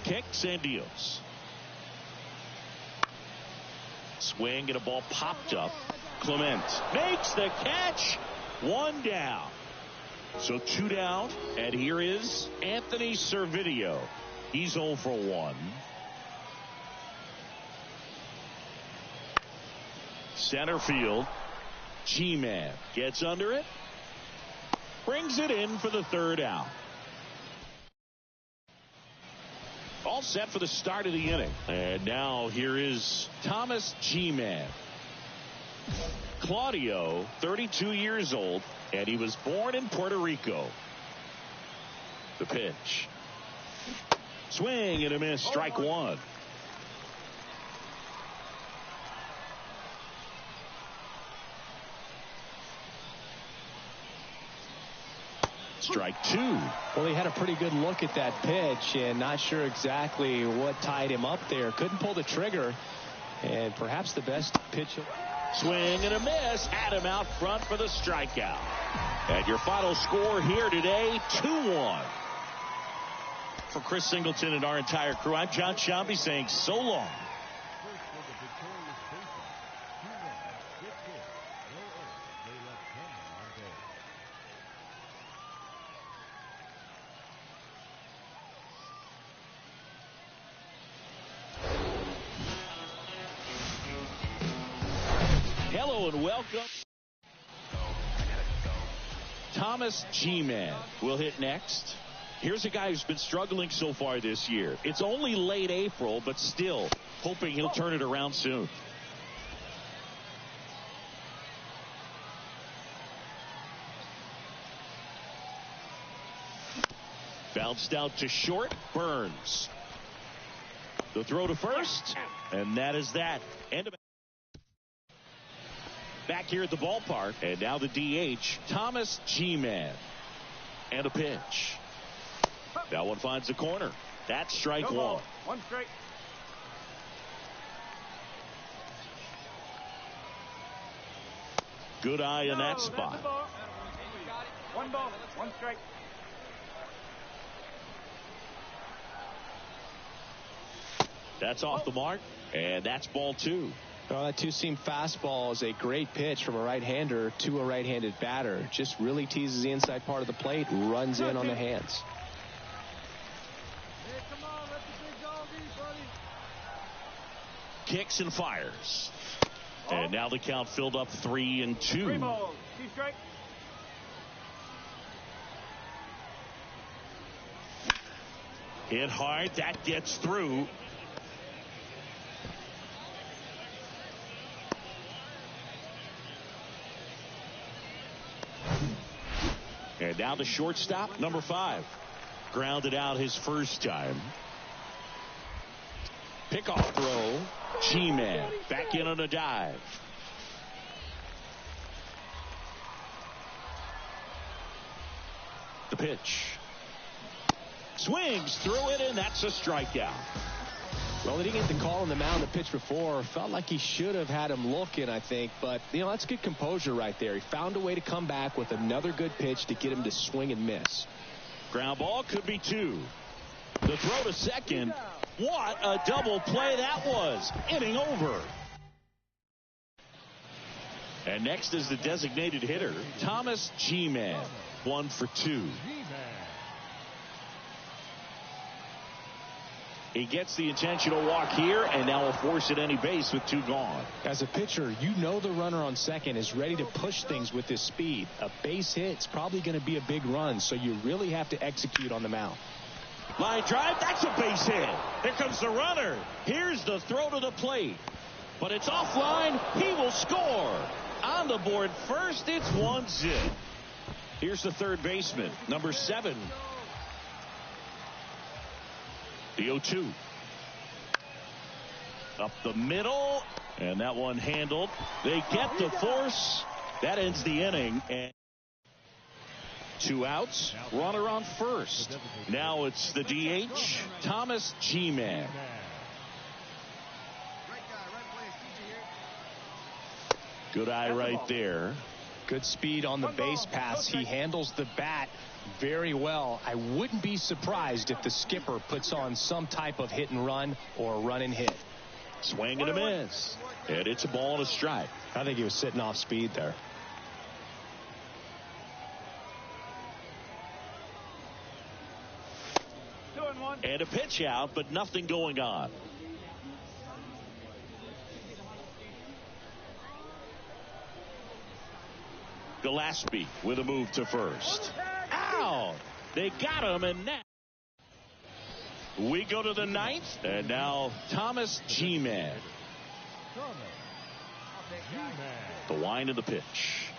Kicks and deals. Swing and a ball popped up. Clement makes the catch. 1 down. So 2 down, and here is Anthony Servideo. He's 0 for 1. Center field, G-Man gets under it, brings it in for the 3rd out. All set for the start of the inning. And now here is Thomas G-Man. Claudio, 32 years old, and he was born in Puerto Rico. The pitch. Swing and a miss, strike 1. Strike 2. Well, he had a pretty good look at that pitch and not sure exactly what tied him up there. Couldn't pull the trigger, and perhaps the best pitch. Swing and a miss. Had him out front for the strikeout. And your final score here today, 2-1. For Chris Singleton and our entire crew, I'm John Shambi saying so long. Hello and welcome. Thomas G-Man will hit next. Here's a guy who's been struggling so far this year. It's only late April, but still hoping he'll turn it around soon. Bounced out to short. Burns. The throw to first, and that is that. End of it. Back here at the ballpark, and now the DH, Thomas G-Man. And a pitch. That one finds the corner. That's strike 1. 1 strike. Good eye in that spot. 1 ball, 1 strike. That's off the mark, and that's ball 2. That 2-seam fastball is a great pitch from a right-hander to a right-handed batter. Just really teases the inside part of the plate, runs in on the hands. Hey, come on, let the big dog eat, buddy. Kicks and fires. And now the count filled up 3-2. 3 balls, 2 strikes. Hit hard. That gets through. And now the shortstop, number 5. Grounded out his first time. Pickoff throw. G-Man back in on a dive. The pitch. Swings through it, and that's a strikeout. Well, he didn't get the call on the mound the pitch before. Felt like he should have had him looking, I think. But, that's good composure right there. He found a way to come back with another good pitch to get him to swing and miss. Ground ball could be 2. The throw to second. What a double play that was. Inning over. And next is the designated hitter, Thomas G-Man. 1 for 2. He gets the intentional walk here, and now will force at any base with 2 gone. As a pitcher, the runner on second is ready to push things with his speed. A base hit's probably going to be a big run, so you really have to execute on the mound. Line drive, that's a base hit. Here comes the runner. Here's the throw to the plate. But it's offline. He will score. On the board first, it's 1-0. Here's the third baseman, number 7. The 0-2. Up the middle, and that one handled. They get the force. That ends the inning. And 2 outs, runner on first. Now it's the DH, Thomas G-Man. Good eye right there. Good speed on the base pass. He handles the bat very well. I wouldn't be surprised if the skipper puts on some type of hit and run or run and hit. Swing and a miss. And it's a ball and a strike. I think he was sitting off speed there. And a pitch out, but nothing going on. Gillespie with a move to first. Out! They got him, and now we go to the 9th, and now Thomas G-Man. The wind of the pitch.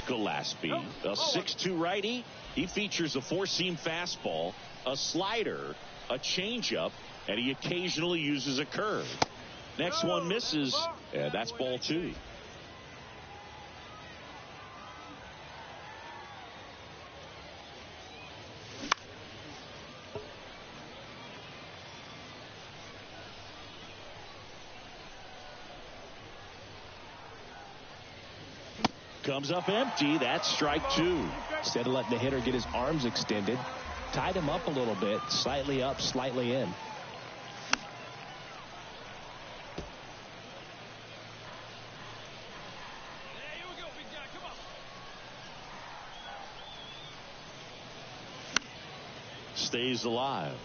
Gillespie, a 6'2 righty. He features a 4-seam fastball, a slider, a changeup, and he occasionally uses a curve. Next one misses, and that's ball 2. Comes up empty. That's strike 2. Instead of letting the hitter get his arms extended, tied him up a little bit, slightly up, slightly in. Stays alive.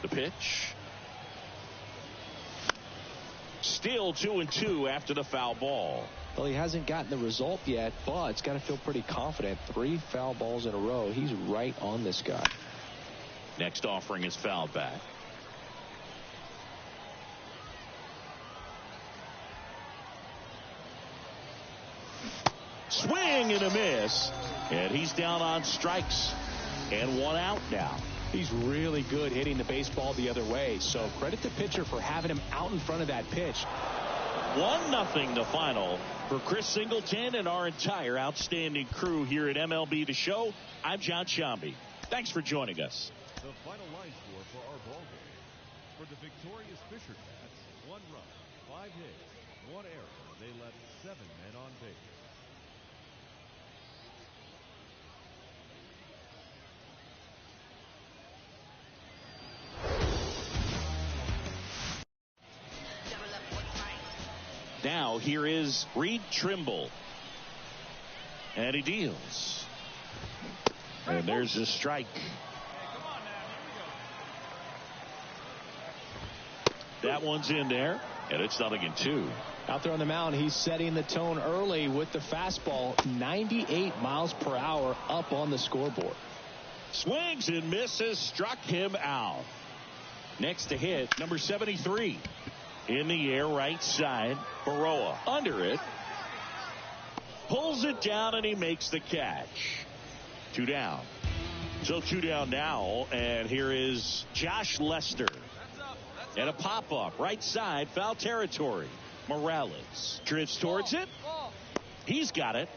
The pitch. Still 2-2 after the foul ball. Well, he hasn't gotten the result yet, but he's got to feel pretty confident. 3 foul balls in a row. He's right on this guy. Next offering is fouled back. Swing and a miss. And he's down on strikes. And 1 out now. He's really good hitting the baseball the other way, so credit the pitcher for having him out in front of that pitch. 1-0 the final. For Chris Singleton and our entire outstanding crew here at MLB The Show, I'm John Shambi. Thanks for joining us. The final line score for our ball game. For the victorious Fisher Cats, 1 run, 5 hits, 1 error. They left 7 men on base. Now here is Reed Trimble. And he deals. And there's a strike. That one's in there. And it's 0-2. Out there on the mound, he's setting the tone early with the fastball. 98 miles per hour up on the scoreboard. Swings and misses, struck him out. Next to hit, number 73. In the air, right side, Baroa. Under it. Pulls it down, and he makes the catch. 2 down. So 2 down now, and here is Josh Lester. And a pop-up, right side, foul territory. Morales drifts towards it. He's got it,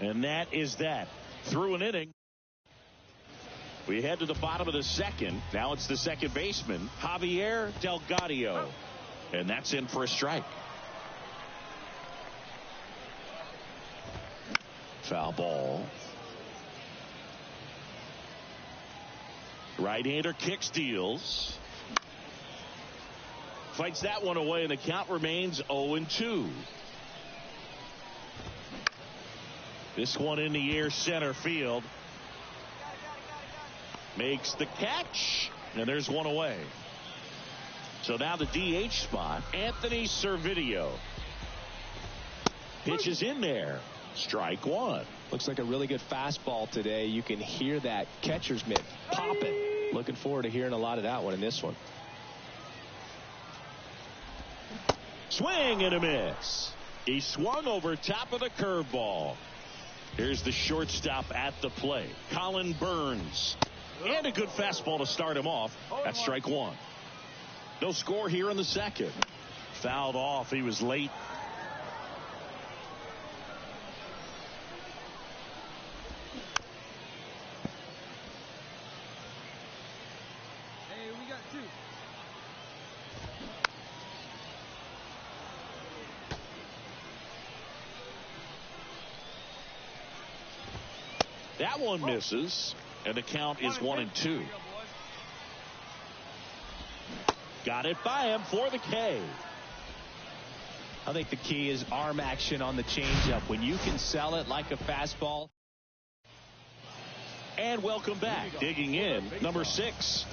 and that is that. Through an inning. We head to the bottom of the second. Now it's the second baseman, Javier Delgadillo. And that's in for a strike. Foul ball. Right-hander kick steals. Fights that one away, and the count remains 0-2. This one in the air, center field. Makes the catch, and there's one away. So now the DH spot, Anthony Servideo. Pitch is in there. Strike one. Looks like a really good fastball today. You can hear that catcher's mitt popping. Looking forward to hearing a lot of that one in this one. Swing and a miss. He swung over top of the curveball. Here's the shortstop at the plate, Colin Burns. And a good fastball to start him off. That's strike one. No score here in the second. Fouled off. He was late. Hey, we got 2. That one misses, and the count is 1-2. Got it by him for the K. I think the key is arm action on the changeup. When you can sell it like a fastball. And welcome back. Digging in, number 6.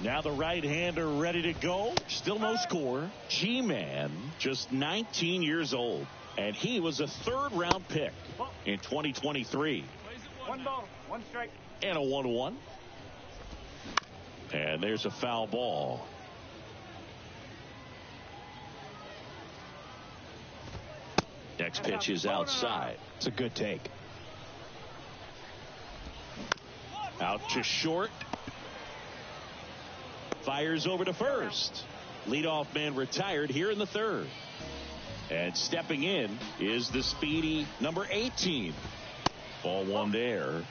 Now the right-hander ready to go. Still no score. G-Man, just 19 years old. And he was a third-round pick in 2023. 1 ball, 1 strike. And a 1-1. And there's a foul ball. Next pitch is outside. It's a good take. Out to short. Fires over to first. Leadoff man retired here in the third. And stepping in is the speedy number 18. Ball 1 there.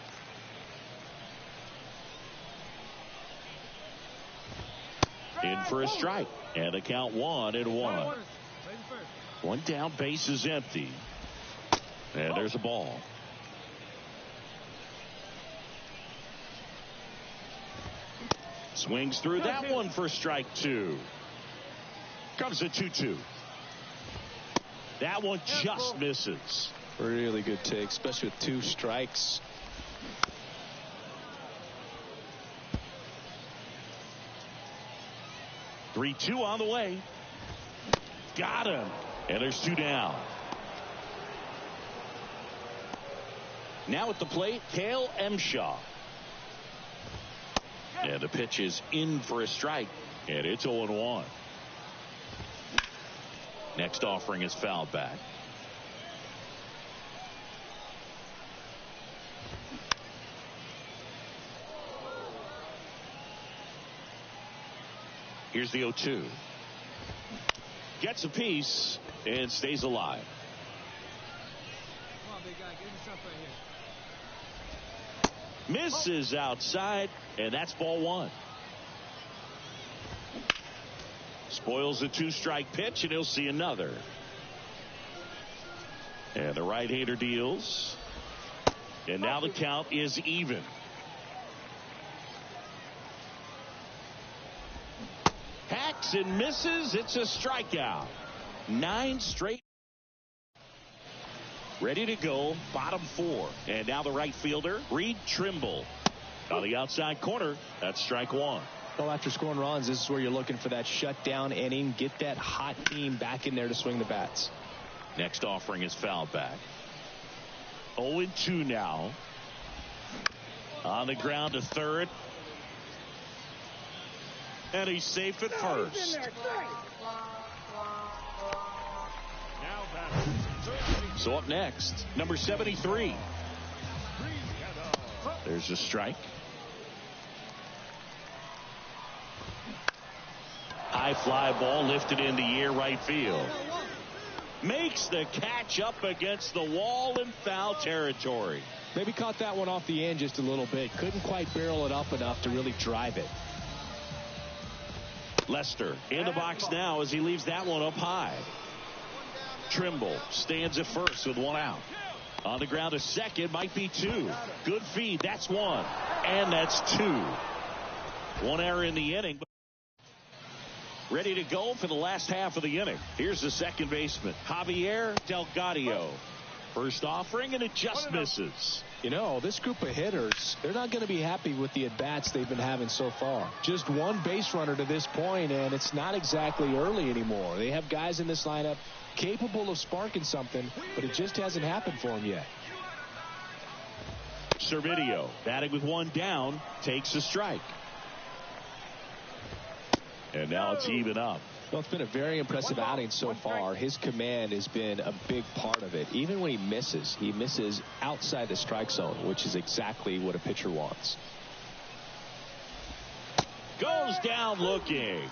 In for a strike. And the count 1-1. 1 down, base is empty. And there's a ball. Swings through that one for strike 2. Comes a 2-2. That one just misses. Really good take, especially with 2 strikes. Three, 2 on the way. Got him. And there's 2 down. Now at the plate, Cale Emshaw. And the pitch is in for a strike. And it's 0-1. Next offering is fouled back. Here's the 0-2. Gets a piece and stays alive. Come on, big guy. Get yourself right here. Misses outside, and that's ball 1. Spoils a 2-strike pitch, and he'll see another. And the right-hander deals. And now the count is even. Hacks and misses. It's a strikeout. 9 straight. Ready to go. Bottom 4. And now the right fielder, Reed Trimble. On the outside corner, that's strike 1. Well, after scoring runs, this is where you're looking for that shutdown inning. Get that hot team back in there to swing the bats. Next offering is fouled back. 0-2 now. On the ground to third. And he's safe at first. So up next, number 73. There's a strike. High fly ball lifted in the air, right field. Makes the catch up against the wall in foul territory. Maybe caught that one off the end just a little bit. Couldn't quite barrel it up enough to really drive it. Lester in the box now as he leaves that one up high. Trimble stands at first with one out. On the ground to second, might be two. Good feed, that's one. And that's two. One error in the inning. Ready to go for the last half of the inning. Here's the second baseman, Javier Delgado. First offering, and it just misses. You know, this group of hitters, they're not going to be happy with the at-bats they've been having so far. Just one base runner to this point, and it's not exactly early anymore. They have guys in this lineup capable of sparking something, but it just hasn't happened for them yet. Servideo, batting with one down, takes a strike. And now it's even up. Well, it's been a very impressive outing so far. His command has been a big part of it. Even when he misses outside the strike zone, which is exactly what a pitcher wants. Goes down looking.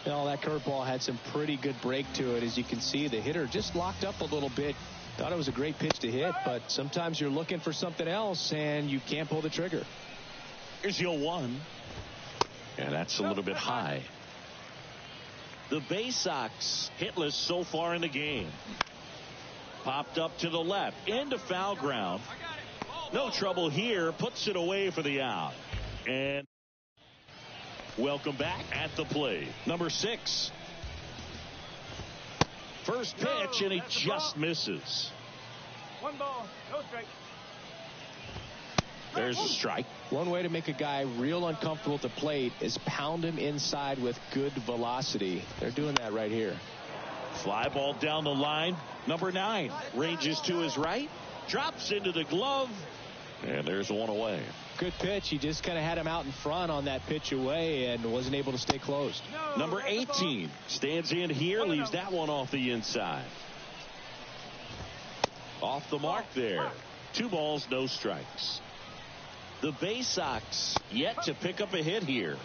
Well, that curveball had some pretty good break to it. As you can see, the hitter just locked up a little bit. Thought it was a great pitch to hit, but sometimes you're looking for something else, and you can't pull the trigger. Here's your one. And that's a little bit high. The Bay Sox hitless so far in the game. Popped up to the left into foul ground. No trouble here. Puts it away for the out. And welcome back at the plate. Number 6. First pitch, and he just misses. One ball, no strike. There's a strike. One way to make a guy real uncomfortable at the plate is pound him inside with good velocity. They're doing that right here. Fly ball down the line. Number 9 ranges to his right. Drops into the glove. And there's one away. Good pitch. He just kind of had him out in front on that pitch away and wasn't able to stay closed. Number 18 stands in here. Leaves that one off the inside. Off the mark there. 2 balls, no strikes. The Bay Sox yet to pick up a hit here.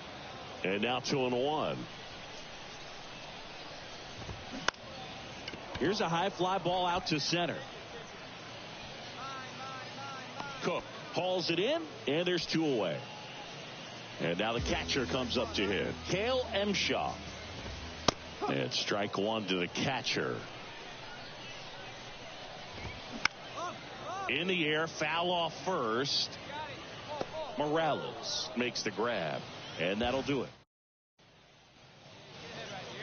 And now 2-1. Here's a high fly ball out to center. Cook hauls it in, and there's 2 away. And now the catcher comes up to hit. Cale Emshaw. And strike 1 to the catcher. In the air, foul off first. Morales makes the grab, and that'll do it.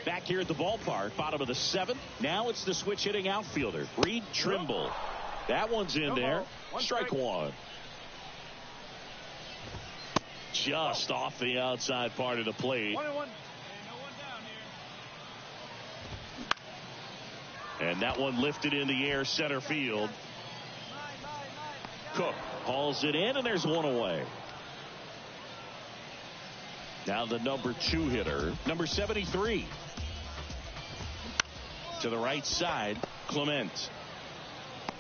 Back here at the ballpark, bottom of the 7th. Now it's the switch hitting outfielder, Reed Trimble. That one's in there. Strike 1. Just off the outside part of the plate. 1-1. And that one lifted in the air, center field. Cook hauls it in, and there's 1 away. Now the number 2 hitter, number 73. To the right side, Clement.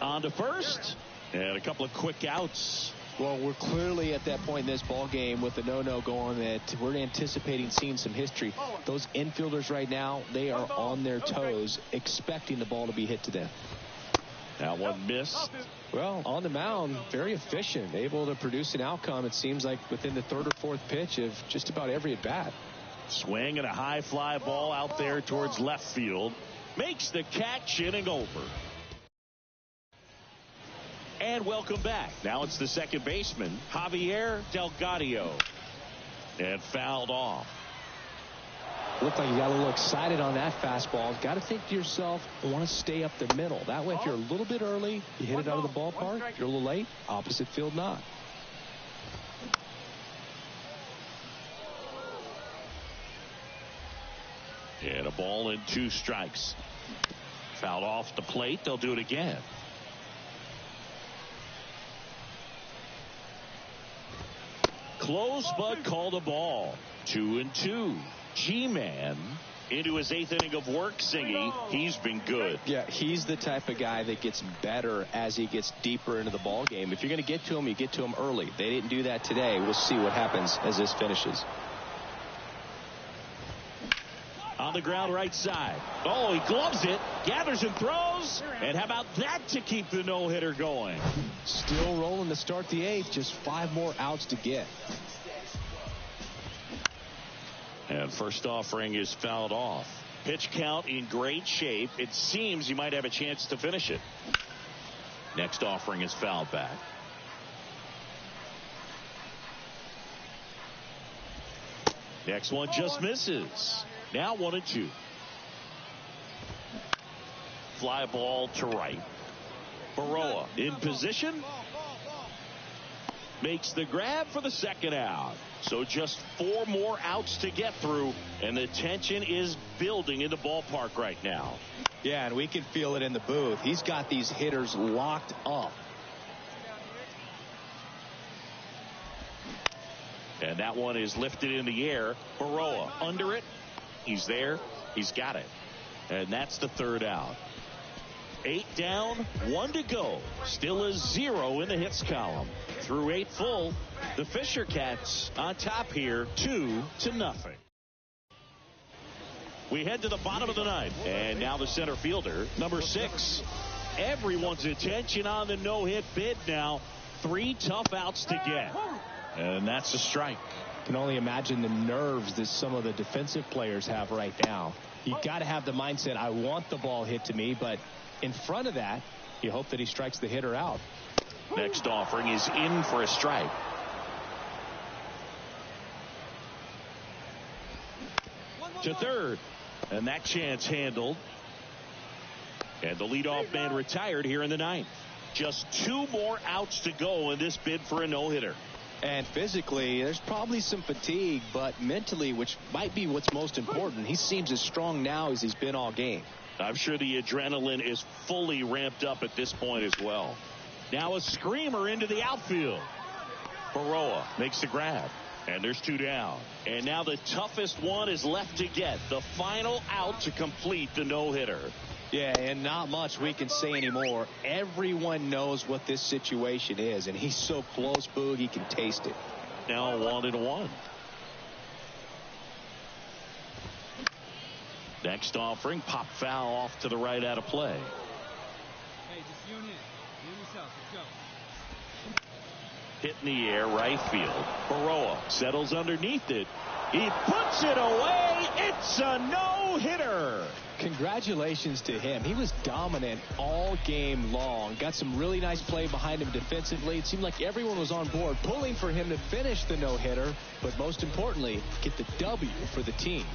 On to first, and a couple of quick outs. Well, we're clearly at that point in this ball game with the no-no going that we're anticipating seeing some history. Those infielders right now, they are on their toes, expecting the ball to be hit to them. That one missed. Well, on the mound, very efficient, able to produce an outcome, it seems like, within the 3rd or 4th pitch of just about every at-bat. Swing and a high fly ball out there towards left field. Makes the catch, inning over. And welcome back. Now it's the second baseman, Javier Delgado. And fouled off. Looked like you got a little excited on that fastball. Got to think to yourself, I want to stay up the middle. That way, if you're a little bit early, you hit it out of the ballpark. If you're a little late, opposite field not. And a ball and 2 strikes. Fouled off the plate. They'll do it again. Close, but called a ball. 2-2. G-Man into his 8th inning of work, Singy. He's been good. Yeah, he's the type of guy that gets better as he gets deeper into the ball game. If you're going to get to him, you get to him early. They didn't do that today. We'll see what happens as this finishes. On the ground right side. Oh, he gloves it, gathers and throws. And how about that to keep the no-hitter going? Still rolling to start the 8th. Just 5 more outs to get. And first offering is fouled off. Pitch count in great shape. It seems you might have a chance to finish it. Next offering is fouled back. Next one just misses. Now 1-2. Fly ball to right. Baroa in position. Makes the grab for the second out. So just 4 more outs to get through, and the tension is building in the ballpark right now. Yeah, and we can feel it in the booth. He's got these hitters locked up. And that one is lifted in the air. Baroa under it. He's there. He's got it. And that's the 3rd out. 8 down, 1 to go. Still a 0 in the hits column. Through 8 full, the Fisher Cats on top here, 2-0. We head to the bottom of the 9th. And now the center fielder, number 6. Everyone's attention on the no-hit bid now. 3 tough outs to get. And that's a strike. Can only imagine the nerves that some of the defensive players have right now. You've got to have the mindset, I want the ball hit to me, but in front of that, you hope that he strikes the hitter out. Next offering is in for a strike. To third. And that chance handled. And the leadoff man retired here in the 9th. Just 2 more outs to go in this bid for a no-hitter. And physically, there's probably some fatigue, but mentally, which might be what's most important, he seems as strong now as he's been all game. I'm sure the adrenaline is fully ramped up at this point as well. Now a screamer into the outfield. Baroa makes the grab. And there's 2 down. And now the toughest one is left to get. The final out to complete the no-hitter. Yeah, and not much we can say anymore. Everyone knows what this situation is, and he's so close, Boog, he can taste it. Now 1-1. Next offering, pop foul off to the right out of play. Hey, just you and him. You and yourself. Let's go. Hit in the air, right field. Baroa settles underneath it. He puts it away. It's a no-hitter. Congratulations to him. He was dominant all game long. Got some really nice play behind him defensively. It seemed like everyone was on board, pulling for him to finish the no-hitter, but most importantly, get the W for the team.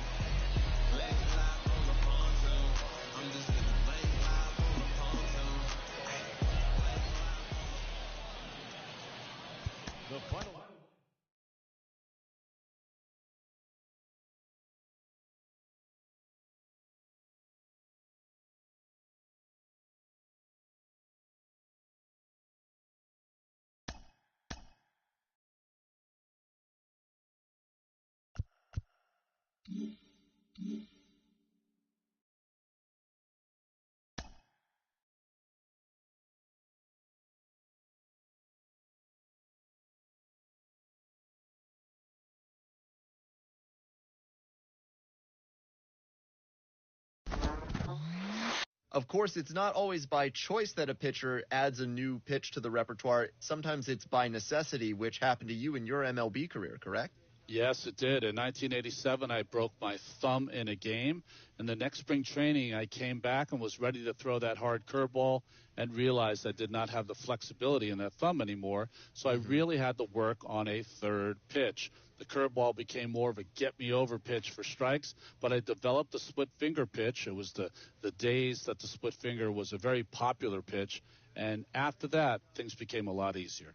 Of course, it's not always by choice that a pitcher adds a new pitch to the repertoire. Sometimes it's by necessity, which happened to you in your MLB career, correct? Yes, it did. In 1987, I broke my thumb in a game. In the next spring training, I came back and was ready to throw that hard curveball and realized I did not have the flexibility in that thumb anymore. So I really had to work on a third pitch. The curveball became more of a get-me-over pitch for strikes, but I developed the split-finger pitch. It was the days that the split finger was a very popular pitch. And after that, things became a lot easier.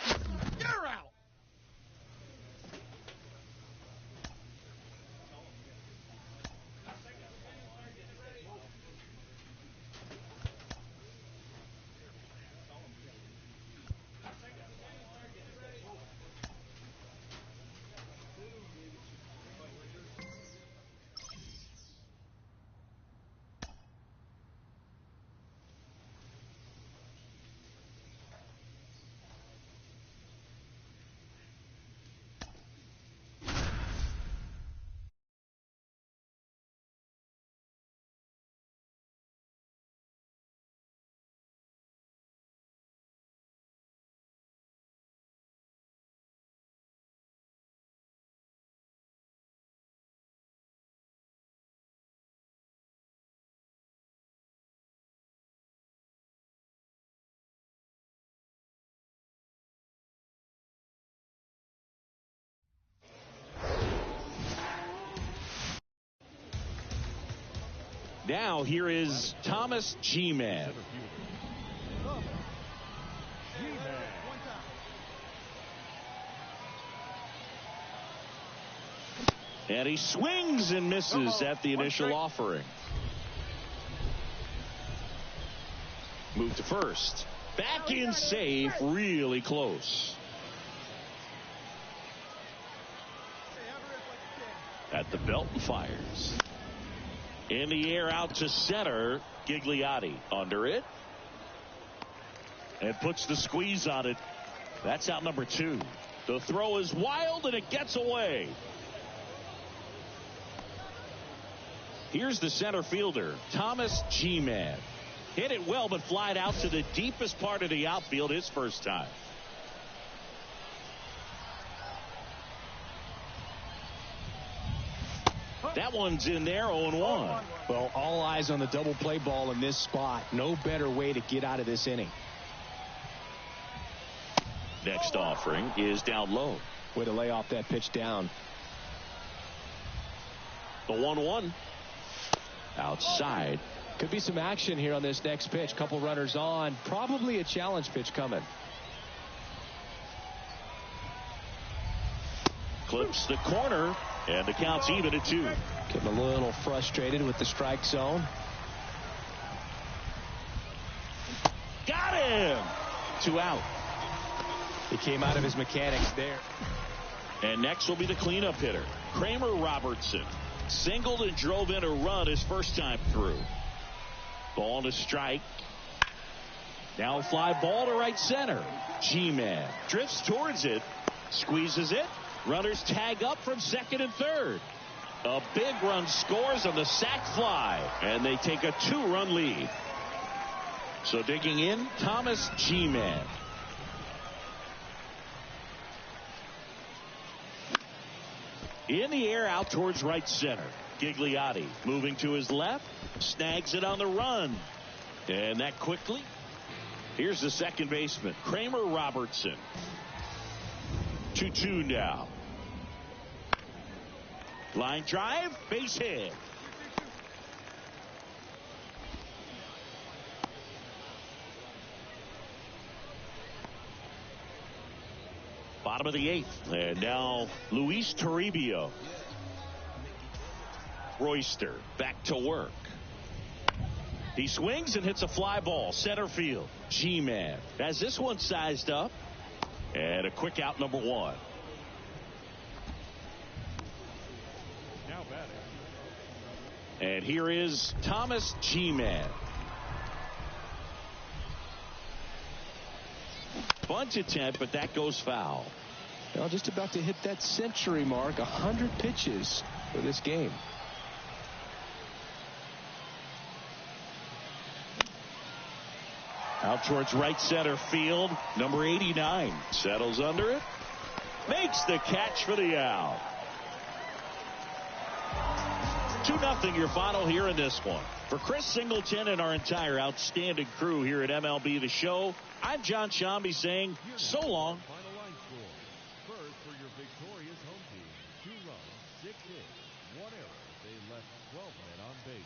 You're out. Now here is Thomas G-Man. And he swings and misses at the initial offering. Move to first. Back in safe, really close. At the belt and fires. In the air out to center. Gigliotti under it. And puts the squeeze on it. That's out number 2. The throw is wild and it gets away. Here's the center fielder, Thomas G-Man. Hit it well, but flied out to the deepest part of the outfield his first time. That one's in there, 0-1. Well, all eyes on the double play ball in this spot. No better way to get out of this inning. Next offering is down low. Way to lay off that pitch down. The 1-1. Outside. Could be some action here on this next pitch. Couple runners on. Probably a challenge pitch coming. Clips the corner, and the count's even at 2. Getting a little frustrated with the strike zone. Got him! 2 out. He came out of his mechanics there. And next will be the cleanup hitter, Kramer Robertson. Singled and drove in a run his first time through. Ball to strike. Now a fly ball to right center. G-Man drifts towards it. Squeezes it. Runners tag up from second and third. A big run scores on the sac fly. And they take a 2-run lead. So digging in, Thomas G-Man. In the air out towards right center. Gigliotti moving to his left. Snags it on the run. And that quickly. Here's the second baseman, Kramer Robertson. 2-2 now. Line drive, base hit. Bottom of the 8th. And now Luis Toribio. Royster back to work. He swings and hits a fly ball. Center field. G-Man has this one sized up. And a quick out, number 1. Now batting. And here is Thomas G-Man. Bunt attempt, but that goes foul. Well, just about to hit that century mark. 100 pitches for this game. Out towards right center field. Number 89 settles under it. Makes the catch for the out. 2-0 your final here in this one. For Chris Singleton and our entire outstanding crew here at MLB The Show, I'm John Shambi saying so long. Final line score. First for your victorious home team. 2 runs, 6 hits, 1 error. They left 12 men on base.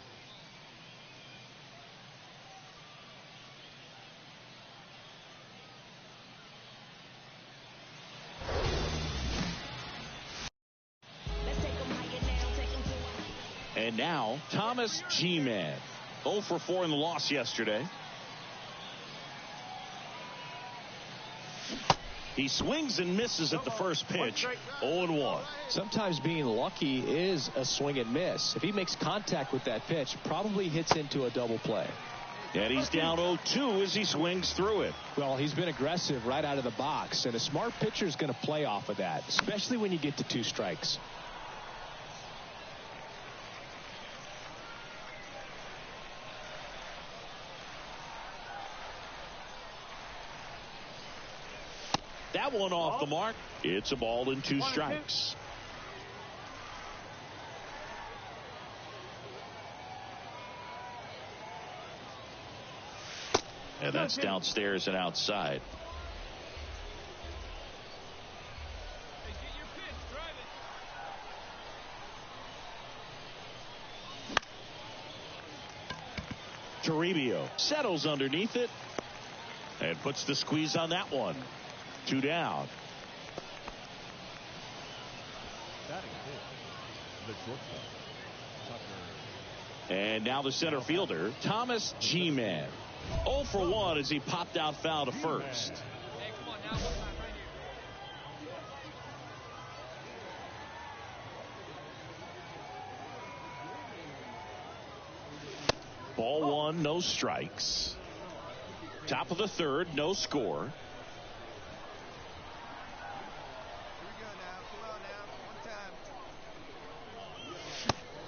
And now, Thomas G-Man. 0 for 4 in the loss yesterday. He swings and misses at the first pitch. 0-1. Sometimes being lucky is a swing and miss. If he makes contact with that pitch, probably hits into a double play. And he's down 0-2 as he swings through it. Well, he's been aggressive right out of the box, and a smart pitcher is going to play off of that, especially when you get to 2 strikes. That one off the mark. It's a ball and 2 strikes. And that's downstairs and outside. Hey, get your pitch, drive it. 1 Toribio settles underneath it and puts the squeeze on that one. 2 down. Batting fifth, the shortstop, Tucker. And now the center fielder, Thomas G-Man. 0 for 1 as he popped out foul to first. Hey, come on now. One time right here. Ball 1, no strikes. Top of the third, no score. Here we go now. Come on now. One time.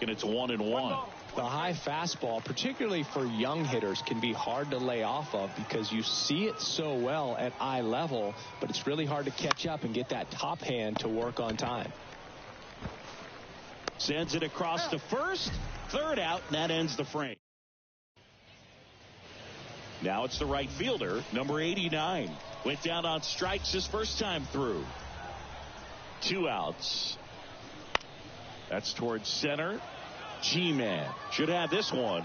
And it's 1-1. The high fastball, particularly for young hitters, can be hard to lay off of because you see it so well at eye level, but it's really hard to catch up and get that top hand to work on time. Sends it across to first. Third out, and that ends the frame. Now it's the right fielder, number 89. Went down on strikes his first time through. 2 outs. That's towards center. G-Man should have this one,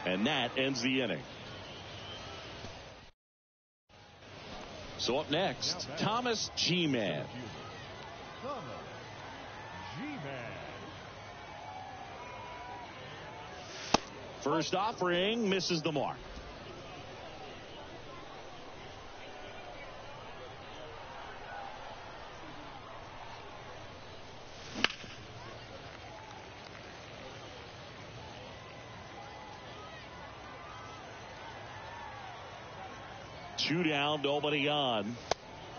and that ends the inning. So up next, Thomas G-Man. Thomas G-Man. First offering misses the mark. Two down, nobody on.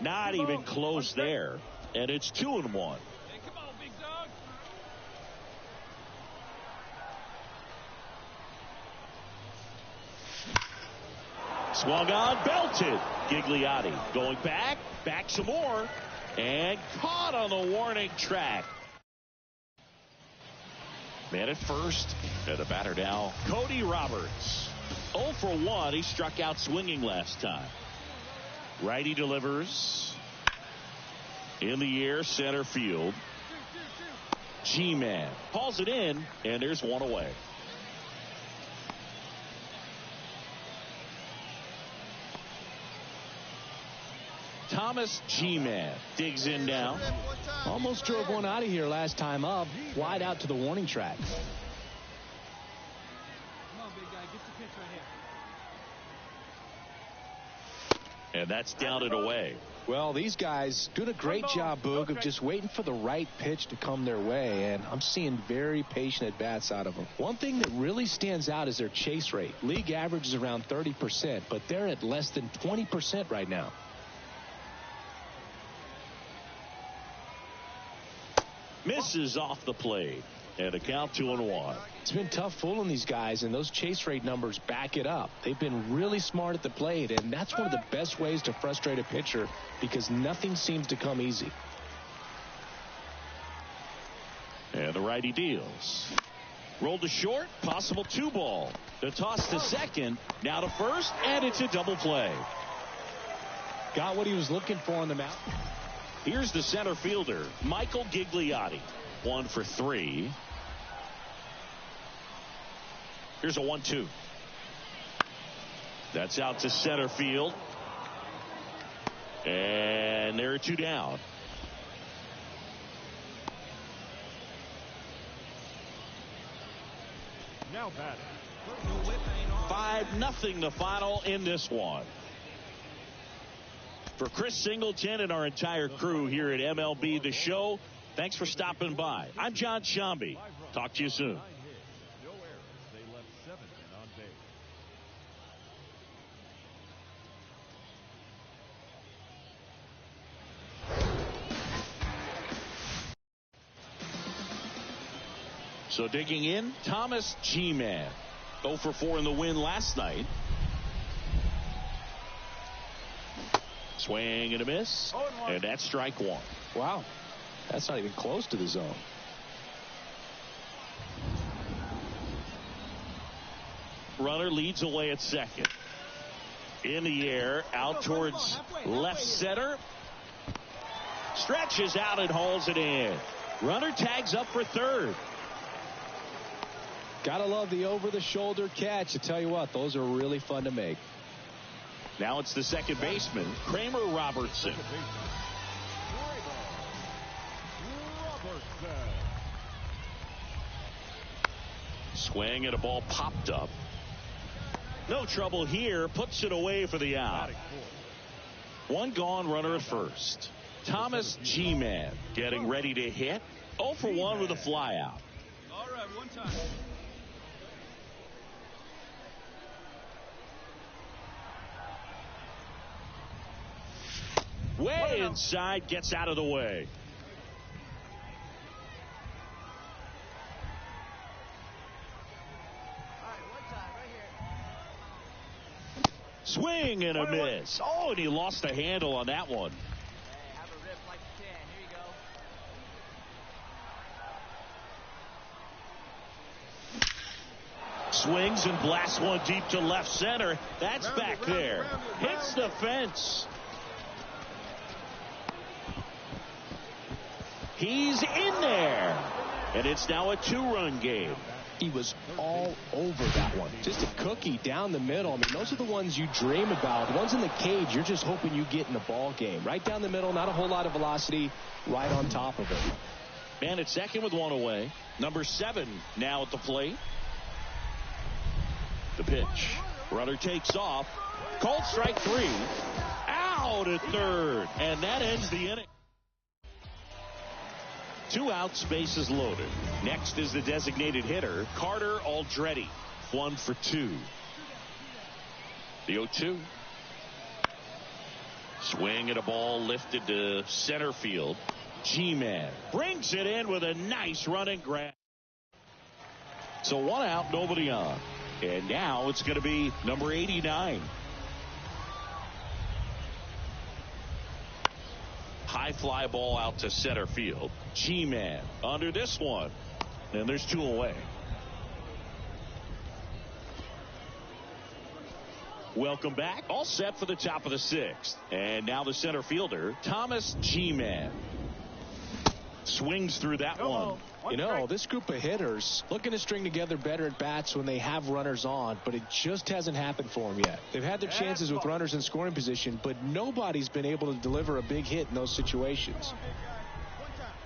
Not even close there. And it's 2-1. Hey, come on, big dog. Swung on, belted. Gigliotti going back some more, and caught on the warning track. Man at first, and the batter now, Cody Roberts. 0 for 1, he struck out swinging last time. Righty delivers. In the air, center field. G-Man hauls it in, and there's one away. Thomas G-Man digs in now. Almost drove one out of here last time up, wide out to the warning track. Come on, big guy. Get the pitch right here. And that's down and away. Well, these guys doing a great job, Boog, of just waiting for the right pitch to come their way, and I'm seeing very patient at-bats out of them. One thing that really stands out is their chase rate. League average is around 30%, but they're at less than 20% right now. Misses off the plate, and a count 2-1. It's been tough fooling these guys, and those chase rate numbers back it up. They've been really smart at the plate, and that's one of the best ways to frustrate a pitcher because nothing seems to come easy. And the righty deals. Rolled to short, possible 2-ball. The toss to second, now to first, and it's a double play. Got what he was looking for on the mound. Here's the center fielder, Michael Gigliotti. 1 for 3. Here's a 1-2. That's out to center field. And there are 2 down. Now batting. 5-0 the final in this one. For Chris Singleton and our entire crew here at MLB The Show, thanks for stopping by. I'm John Shambi. Talk to you soon. 9 hits, no errors. They left 7 on base. So digging in, Thomas G-Man. 0 for 4 in the win last night. Swing and a miss. And that's strike 1. Wow. That's not even close to the zone. Runner leads away at second. In the air, out towards left center. Stretches out and hauls it in. Runner tags up for third. Gotta love the over-the-shoulder catch. I tell you what, those are really fun to make. Now it's the second baseman, Kramer Robertson. Swing and a ball popped up. No trouble here. Puts it away for the out. One gone, runner at first. Thomas G-Man getting ready to hit. 0 for 1 with a fly out. All right, one time. Way inside, gets out of the way. Swing and a miss. Oh, and he lost the handle on that one. Hey, have a rip like you can. Here you go. Swings and blasts one deep to left center. That's back there. Hits the fence. He's in there. And it's now a 2-run game. He was all over that one. Just a cookie down the middle. I mean, those are the ones you dream about. The ones in the cage, you're just hoping you get in the ball game. Right down the middle, not a whole lot of velocity, right on top of it. Man at second with one away. Number 7 now at the plate. The pitch. Runner takes off. Called strike 3. Out at third. And that ends the inning. 2 outs, bases loaded. Next is the designated hitter, Carter Aldretti. 1 for 2. The 0-2. Swing at a ball lifted to center field. G-Man brings it in with a nice running grab. So 1 out, nobody on. And now it's going to be number 89. High fly ball out to center field. G-Man under this one. And there's 2 away. Welcome back. All set for the top of the 6th. And now the center fielder, Thomas G-Man. Swings through that one. You know, this group of hitters looking to string together better at bats when they have runners on, but it just hasn't happened for them yet. They've had their chances with runners in scoring position, but nobody's been able to deliver a big hit in those situations.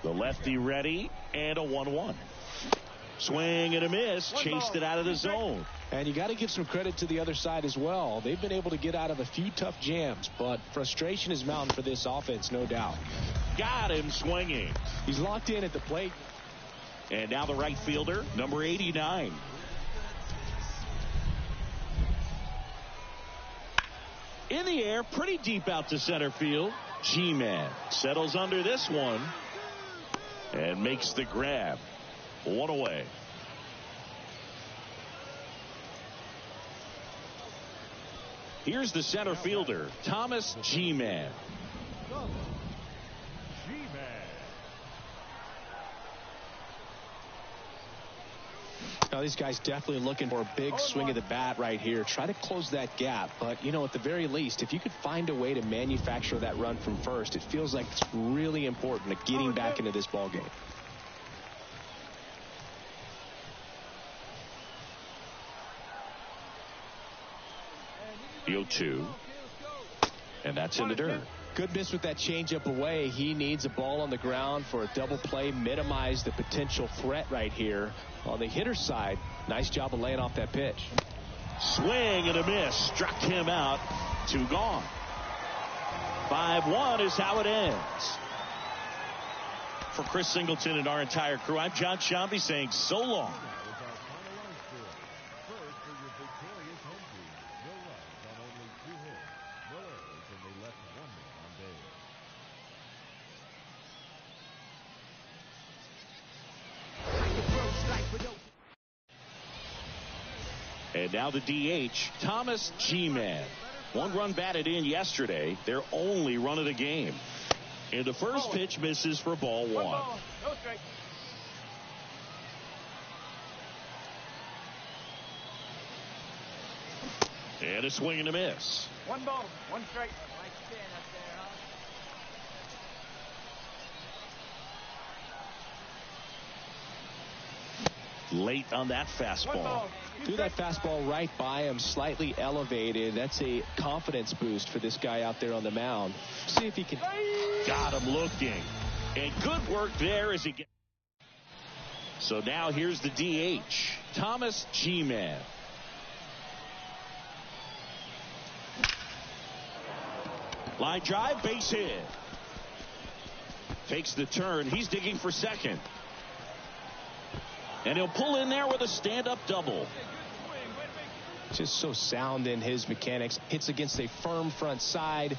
The lefty ready, and a 1-1. Swing and a miss. Chased it out of the zone. And you got to give some credit to the other side as well. They've been able to get out of a few tough jams, but frustration is mounting for this offense, no doubt. Got him swinging. He's locked in at the plate. And now the right fielder, number 89. In the air, pretty deep out to center field. G-Man settles under this one and makes the grab. 1 away. Here's the center fielder, Thomas G-Man. Now, these guys definitely looking for a big swing of the bat right here. Try to close that gap. But, you know, at the very least, if you could find a way to manufacture that run from first, it feels like it's really important to getting back into this ball game. The 0-2. And that's in the dirt. Good miss with that changeup away. He needs a ball on the ground for a double play, minimize the potential threat right here. On the hitter's side, nice job of laying off that pitch. Swing and a miss. Struck him out. 2 gone. 5-1 is how it ends. For Chris Singleton and our entire crew, I'm John Shambi saying so long. And now the DH, Thomas G-Man. 1 run batted in yesterday, their only run of the game. And the first pitch misses for ball 1. No strike. And a swing and a miss. 1 ball, 1 strike. Like stand up there, huh? late on that fastball. Threw that fastball right by him, slightly elevated. That's a confidence boost for this guy out there on the mound. See if he can. Got him looking. And good work there as he gets. So now here's the DH, Thomas G-Man. Line drive, base hit. Takes the turn. He's digging for second. And he'll pull in there with a stand-up double. Just so sound in his mechanics. Hits against a firm front side,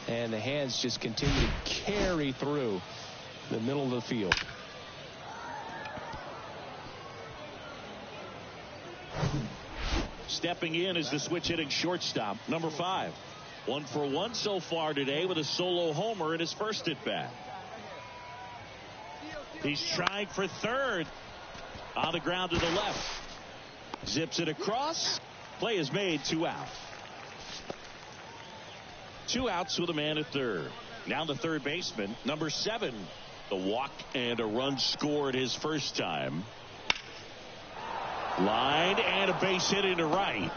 and the hands just continue to carry through the middle of the field. Stepping in is the switch-hitting shortstop, number 5. 1 for 1 so far today with a solo homer in his first at-bat. He's trying for third. On the ground to the left. Zips it across. Play is made. 2 out. 2 outs with a man at third. Now the third baseman, number 7. The walk and a run scored his first time. Line and a base hit into right.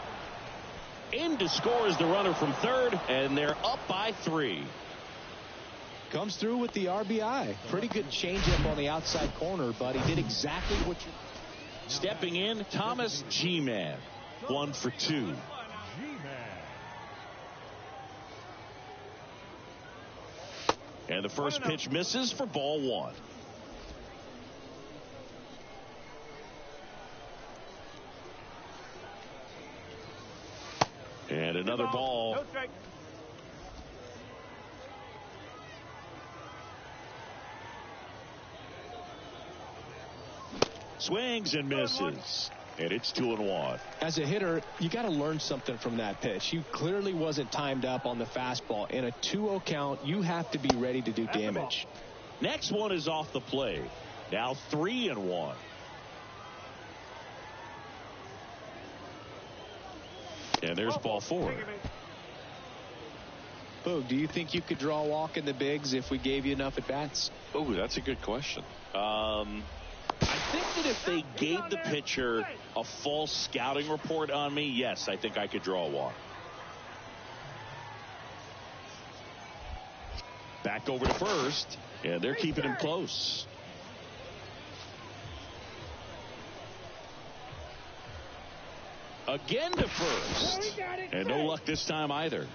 In to score is the runner from third, and they're up by 3. Comes through with the RBI. Pretty good changeup on the outside corner, but he did exactly what you. Stepping in, Thomas G-Man. 1 for 2. And the first pitch misses for ball 1. And another ball. No strike. Swings and misses. And it's 2-1. As a hitter, you got to learn something from that pitch. He clearly wasn't timed up on the fastball. In a 2-0 count, you have to be ready to do damage. Next one is off the plate. Now 3-1. And there's ball 4. Boog, do you think you could draw a walk in the bigs if we gave you enough at-bats? Oh, that's a good question. I think that if they gave the pitcher a false scouting report on me, yes, I think I could draw a walk. Back over to first, and they're keeping him close. Again to first. And no luck this time either.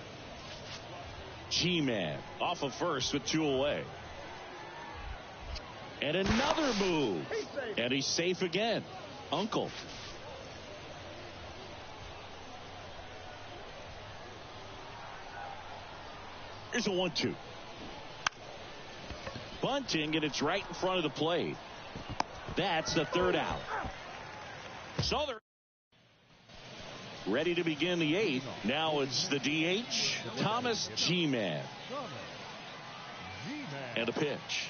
G-Man off of first with 2 away. And another move. And he's safe again. Uncle. Here's a 1-2. Bunting, and it's right in front of the plate. That's the third out. So they're ready to begin the 8th. Now it's the DH, Thomas G-Man. And a pitch.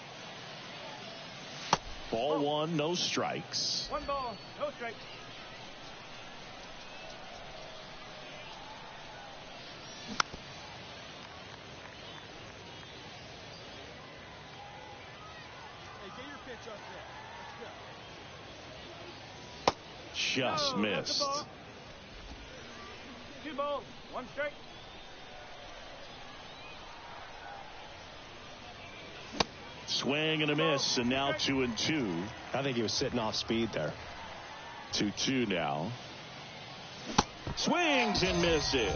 Ball 1, no strikes. 1 ball, no strikes. Hey, get your pitch up there. Just missed. 2 balls, 1 strike. Swing and a miss, and now 2-2. I think he was sitting off speed there. 2-2 now. Swings and misses.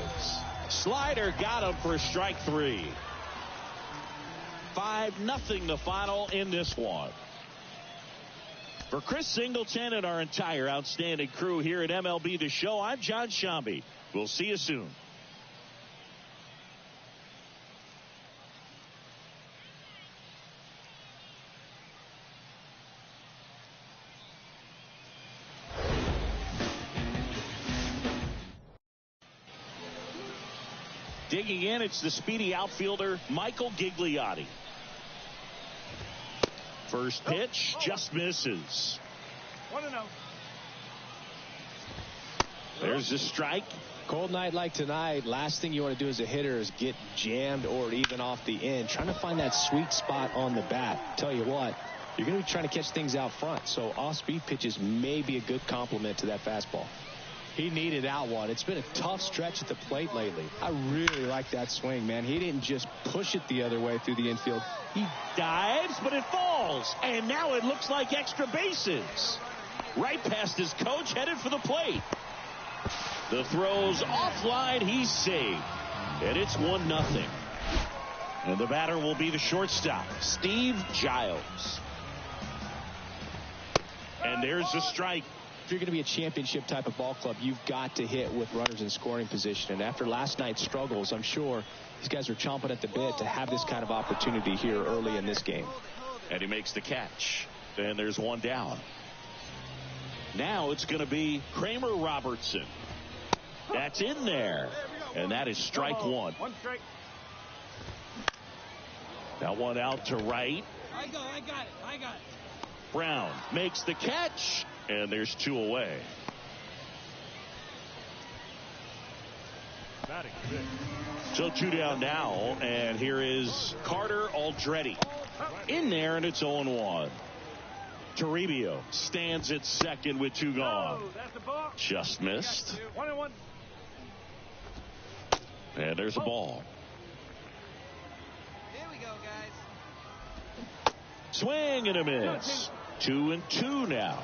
Slider got him for strike 3. 5-0 the final in this one. For Chris Singleton and our entire outstanding crew here at MLB The Show, I'm John Shambi. We'll see you soon. Digging in, it's the speedy outfielder, Michael Gigliotti. First pitch, just misses. 1-0. There's the strike. Cold night like tonight, last thing you want to do as a hitter is get jammed or even off the end. Trying to find that sweet spot on the bat. Tell you what, you're going to be trying to catch things out front. So off-speed pitches may be a good complement to that fastball. He needed out one. It's been a tough stretch at the plate lately. I really like that swing, man. He didn't just push it the other way through the infield. He dives, but it falls. And now it looks like extra bases. Right past his coach, headed for the plate. The throw's offline. He's saved. And it's 1-0. And the batter will be the shortstop, Steve Giles. And there's the strike. If you're going to be a championship type of ball club, you've got to hit with runners in scoring position. And after last night's struggles, I'm sure these guys are chomping at the bit to have this kind of opportunity here early in this game. And he makes the catch. And there's one down. Now it's going to be Kramer Robertson. That's in there. And that is strike one. One strike. That one out to right. I got it. Brown makes the catch. And there's 2 away. Batting fifth. So 2 down now. And here is Carter Aldretti. In there, and it's 0-1. Toribio stands at second with 2 gone. That's the ball. Just missed. 1-1. And there's a ball. Here we go, guys. Swing and a miss. 2-2 now.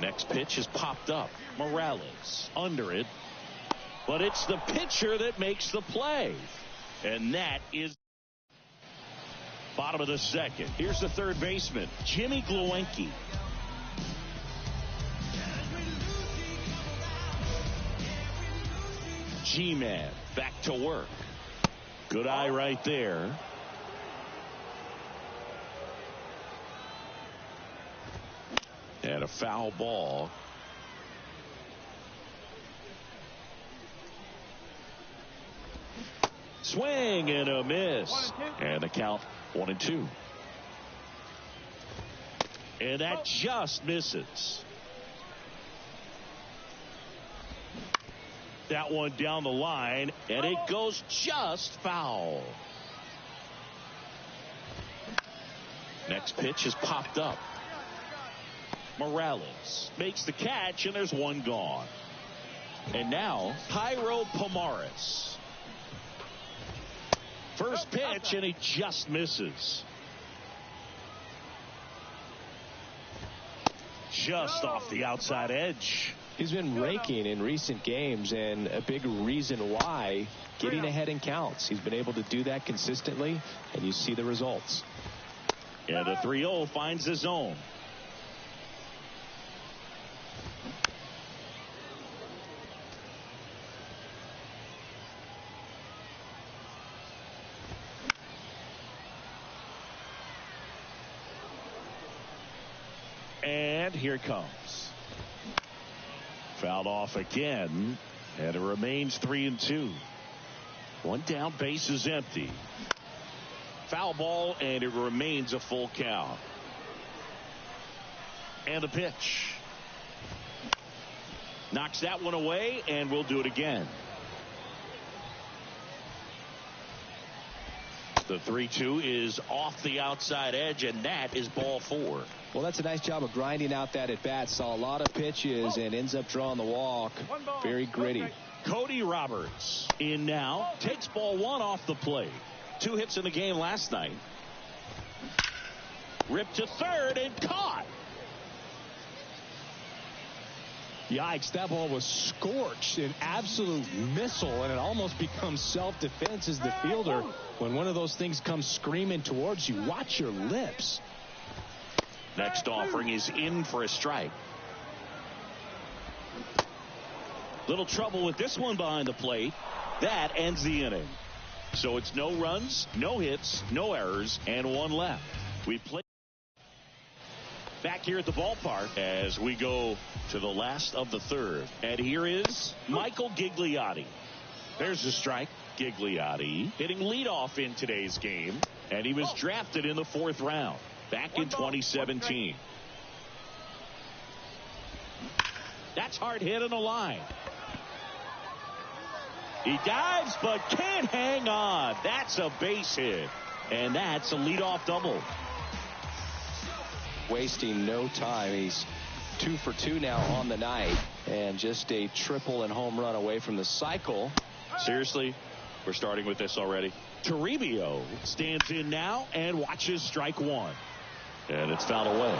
Next pitch is popped up. Morales under it. But it's the pitcher that makes the play. And that is bottom of the second. Here's the third baseman, Jimmy Gluenke. G-Man back to work. Good eye right there. And a foul ball. Swing and a miss. And the count 1-2. And that just misses. That one down the line, and it goes just foul. Next pitch is popped up. Morales makes the catch, and there's one gone. And now, Jairo Pomares. First pitch, and he just misses. Just off the outside edge. He's been raking in recent games, and a big reason why, getting ahead in counts. He's been able to do that consistently, and you see the results. And the 3-0 finds the zone. And here it comes. Fouled off again, and it remains 3-2. One down, base is empty. Foul ball, and it remains a full count. And the pitch. Knocks that one away, and we'll do it again. The 3-2 is off the outside edge, and that is ball 4. Well, that's a nice job of grinding out that at bat. Saw a lot of pitches and ends up drawing the walk. Very gritty. Cody Roberts in now. Takes ball 1 off the plate. 2 hits in the game last night. Ripped to third and caught. Yikes, that ball was scorched, an absolute missile, and it almost becomes self-defense as the fielder. When one of those things comes screaming towards you, watch your lips. Next offering is in for a strike. Little trouble with this one behind the plate. That ends the inning. So it's no runs, no hits, no errors, and 1 left. We play back here at the ballpark as we go to the last of the third. And here is Michael Gigliotti. There's the strike. Gigliotti hitting leadoff in today's game, and he was drafted in the 4th round back in 2017. That's hard hit on the line. He dives but can't hang on. That's a base hit. And that's a leadoff double. Wasting no time. He's 2 for 2 now on the night, and just a triple and home run away from the cycle. Seriously, we're starting with this already. Toribio stands in now and watches strike one. And it's fouled away.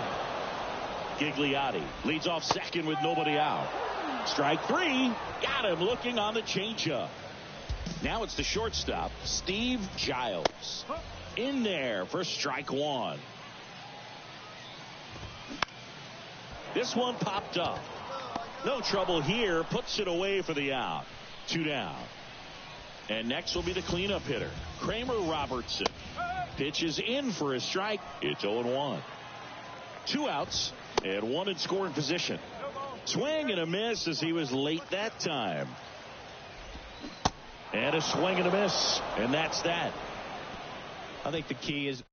Gigliotti leads off second with nobody out. Strike three. Got him looking on the changeup. Now it's the shortstop, Steve Giles. In there for strike one. This one popped up. No trouble here. Puts it away for the out. 2 down. And next will be the cleanup hitter, Kramer Robertson. Pitches in for a strike. It's 0-1. 2 outs and 1 in scoring position. Swing and a miss as he was late that time. And a swing and a miss. And that's that. I think the key is.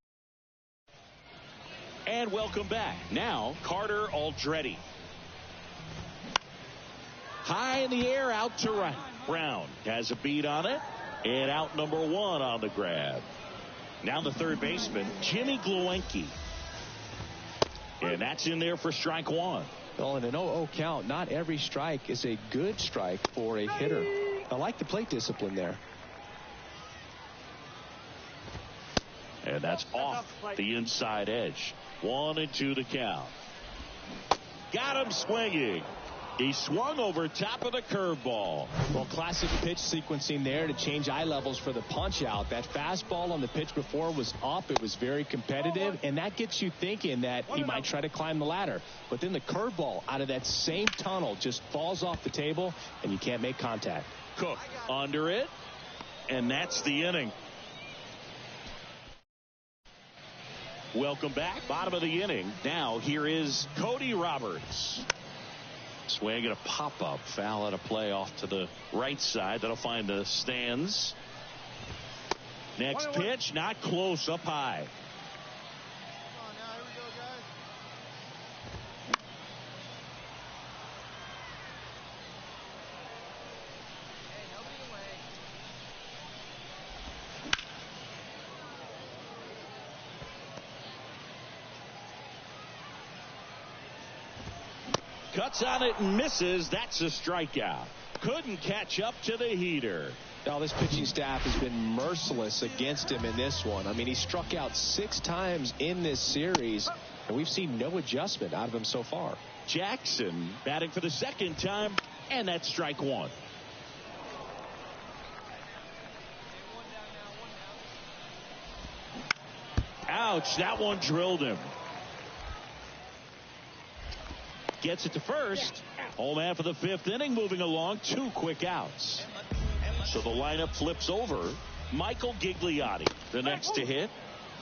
And welcome back. Now, Carter Aldretti. High in the air, out to right. Brown has a beat on it. And out number 1 on the grab. Now the third baseman, Jimmy Gluenke. And that's in there for strike one. Well, in an 0-0 count, not every strike is a good strike for a hitter. I like the plate discipline there. And that's off the inside edge. 1-2 the count. Got him swinging. He swung over top of the curveball. Well, classic pitch sequencing there to change eye levels for the punch out. That fastball on the pitch before was up. It was very competitive, and that gets you thinking that he might try to climb the ladder. But then the curveball out of that same tunnel just falls off the table, and you can't make contact. Cook under it, and that's the inning. Welcome back. Bottom of the inning. Now here is Cody Roberts. Swing and a pop-up. Foul out of play off to the right side. That'll find the stands. Next pitch, not close, up high. Come on now, here we go, guys. Hey, nobody away. Cuts on it and misses. That's a strikeout. Couldn't catch up to the heater. Now, this pitching staff has been merciless against him in this one. I mean, he struck out 6 times in this series, and we've seen no adjustment out of him so far. Jackson batting for the second time, and that's strike one. Ouch, that one drilled him. Gets it to first. Home man for the 5th inning, moving along. 2 quick outs. So the lineup flips over. Michael Gigliotti, the next to hit.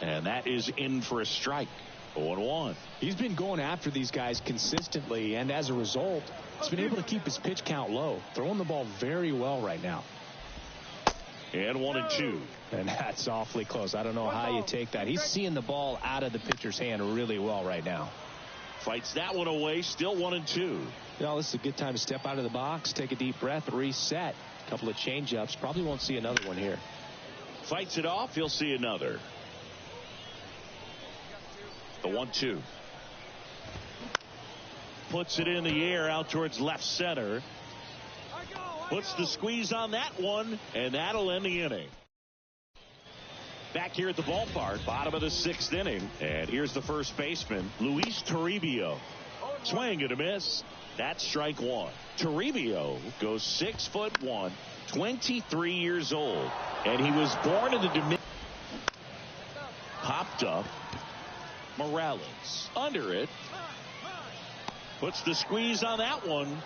And that is in for a strike. 0-1. He's been going after these guys consistently, and as a result, he's been able to keep his pitch count low. Throwing the ball very well right now. And 1-2. And that's awfully close. I don't know how you take that. He's seeing the ball out of the pitcher's hand really well right now. Fights that one away. Still 1-2. You know, this is a good time to step out of the box, take a deep breath, reset. A couple of changeups. Probably won't see another one here. Fights it off. He'll see another. The 1-2. Puts it in the air out towards left center. Puts the squeeze on that one, and that'll end the inning. Back here at the ballpark, bottom of the 6th inning. And here's the first baseman, Luis Toribio. Swing and a miss. That's strike one. Toribio goes 6'1", 23 years old. And he was born in the Dominican. Popped up. Morales under it. Puts the squeeze on that one.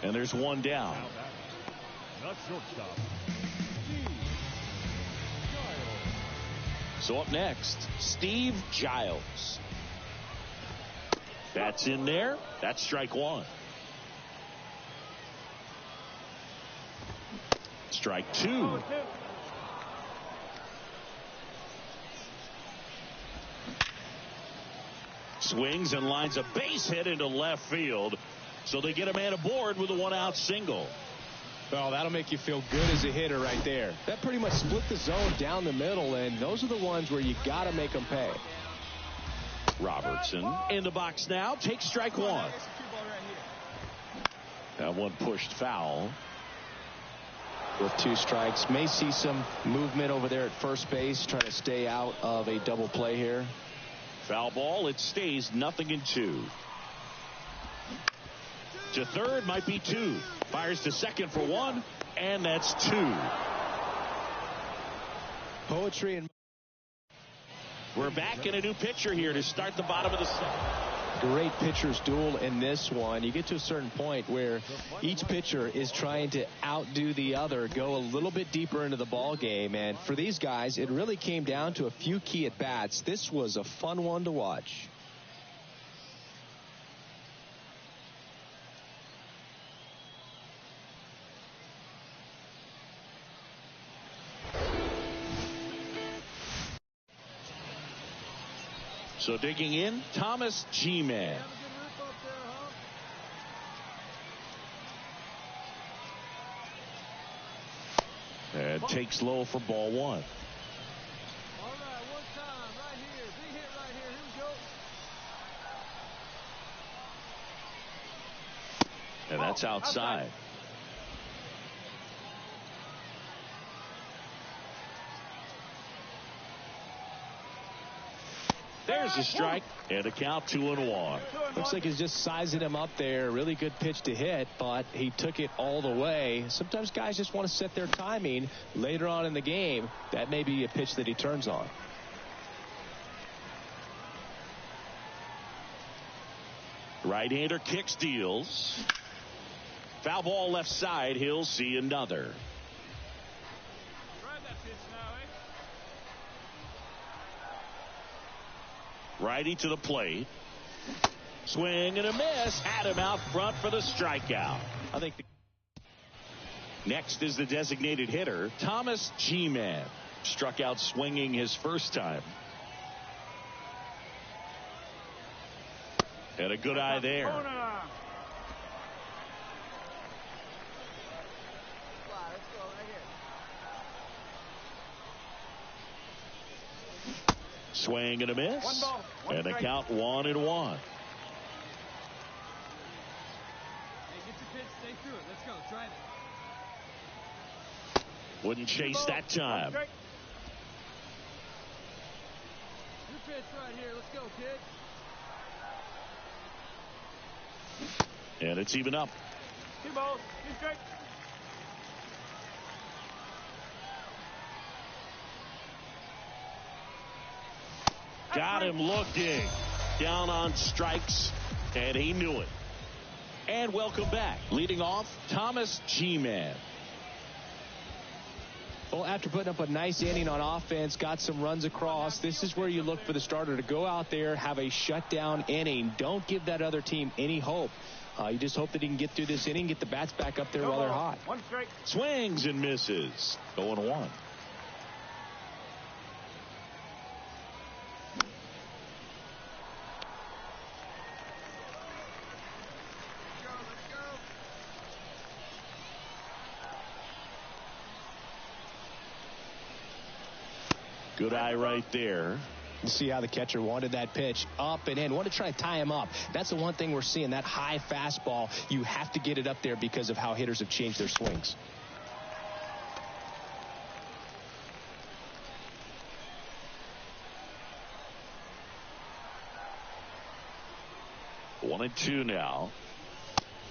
And there's one down. Not shortstop. So up next, Steve Giles. That's in there. That's strike one. Strike two. Swings and lines a base hit into left field. So they get a man aboard with a 1-out single. Well, that'll make you feel good as a hitter right there. That pretty much split the zone down the middle, and those are the ones where you got to make them pay. Robertson in the box now. Takes strike one. That one pushed foul. With 2 strikes, may see some movement over there at first base, trying to stay out of a double play here. Foul ball. It stays 0-2. To third, might be 2. Fires to second for 1, and that's 2. Poetry and we're back in a new pitcher here to start the bottom of the 7th. Great pitcher's duel in this one. You get to a certain point where each pitcher is trying to outdo the other, go a little bit deeper into the ball game. And for these guys, it really came down to a few key at-bats. This was a fun one to watch. So digging in, Thomas G-Man. And takes low for ball 1. All right, one time, right here. Big hit right here. Here we go. And that's outside. There's a strike, and a count 2-1. Looks like he's just sizing him up there. Really good pitch to hit, but he took it all the way. Sometimes guys just want to set their timing later on in the game. That may be a pitch that he turns on. Right-hander kicks, deals. Foul ball left side. He'll see another. Righty to the plate. Swing and a miss. Had him out front for the strikeout. I think next is the designated hitter, Thomas G-Man. Struck out swinging his first time. And a good eye there. Let's go right here. Swing and a miss. One ball, and a strike. count 1-1. Hey, get your pitch, stay through it. Let's go, try it. Wouldn't chase that time. Your pitch right here. Let's go, kid. And it's even up. 2 balls, 2 strikes. Got him looking. Down on strikes, and he knew it. And welcome back. Leading off, Thomas G-Man. Well, after putting up a nice inning on offense, got some runs across, this is where you look for the starter to go out there, have a shutdown inning. Don't give that other team any hope. You just hope that he can get through this inning, get the bats back up there while they're hot. 1 strike. Swings and misses. 0-1. Good eye right there. You see how the catcher wanted that pitch up and in. Wanted to try to tie him up. That's the one thing we're seeing, that high fastball. You have to get it up there because of how hitters have changed their swings. One and two now.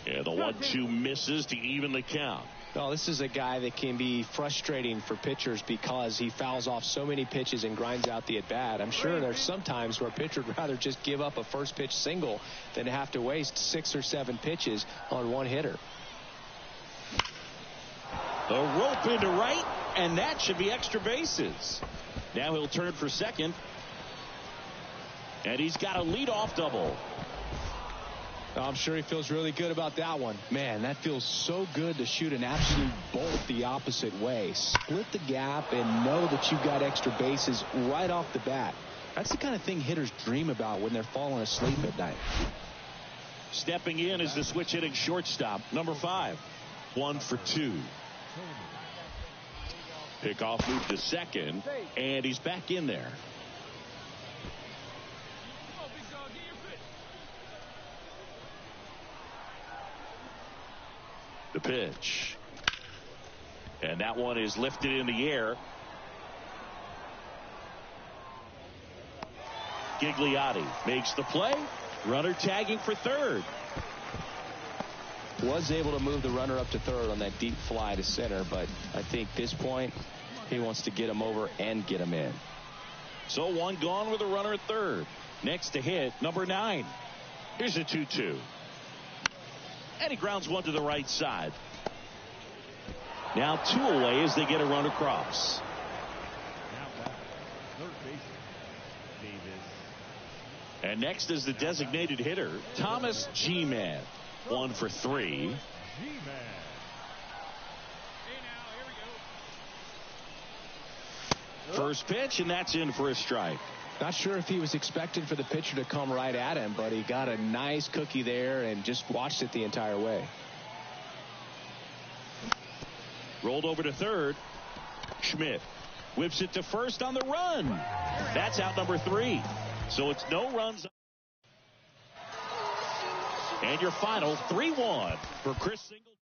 And the 1-2 misses to even the count. Well, this is a guy that can be frustrating for pitchers because he fouls off so many pitches and grinds out the at-bat. I'm sure there's some times where a pitcher would rather just give up a first pitch single than to have to waste 6 or 7 pitches on one hitter. The rope into right, and that should be extra bases. Now he'll turn for second. And he's got a leadoff double. I'm sure he feels really good about that one. Man, that feels so good to shoot an absolute bolt the opposite way. Split the gap and know that you've got extra bases right off the bat. That's the kind of thing hitters dream about when they're falling asleep at night. Stepping in is the switch hitting shortstop, number 5. 1 for 2. Pickoff moved to second, and he's back in there. The pitch. And that one is lifted in the air. Gigliotti makes the play. Runner tagging for third. Was able to move the runner up to third on that deep fly to center, but I think this point he wants to get him over and get him in. So one gone with a runner at third. Next to hit, number 9. Here's a 2-2. And he grounds one to the right side. Now 2 away as they get a run across. Now back, third baseman, Davis. And next is the designated hitter, Thomas G-Man. 1 for 3. G-Man. First pitch, and that's in for a strike. Not sure if he was expecting for the pitcher to come right at him, but he got a nice cookie there and just watched it the entire way. Rolled over to third. Schmidt whips it to first on the run. That's out number 3. So it's no runs. And your final 3-1 for Chris Singleton.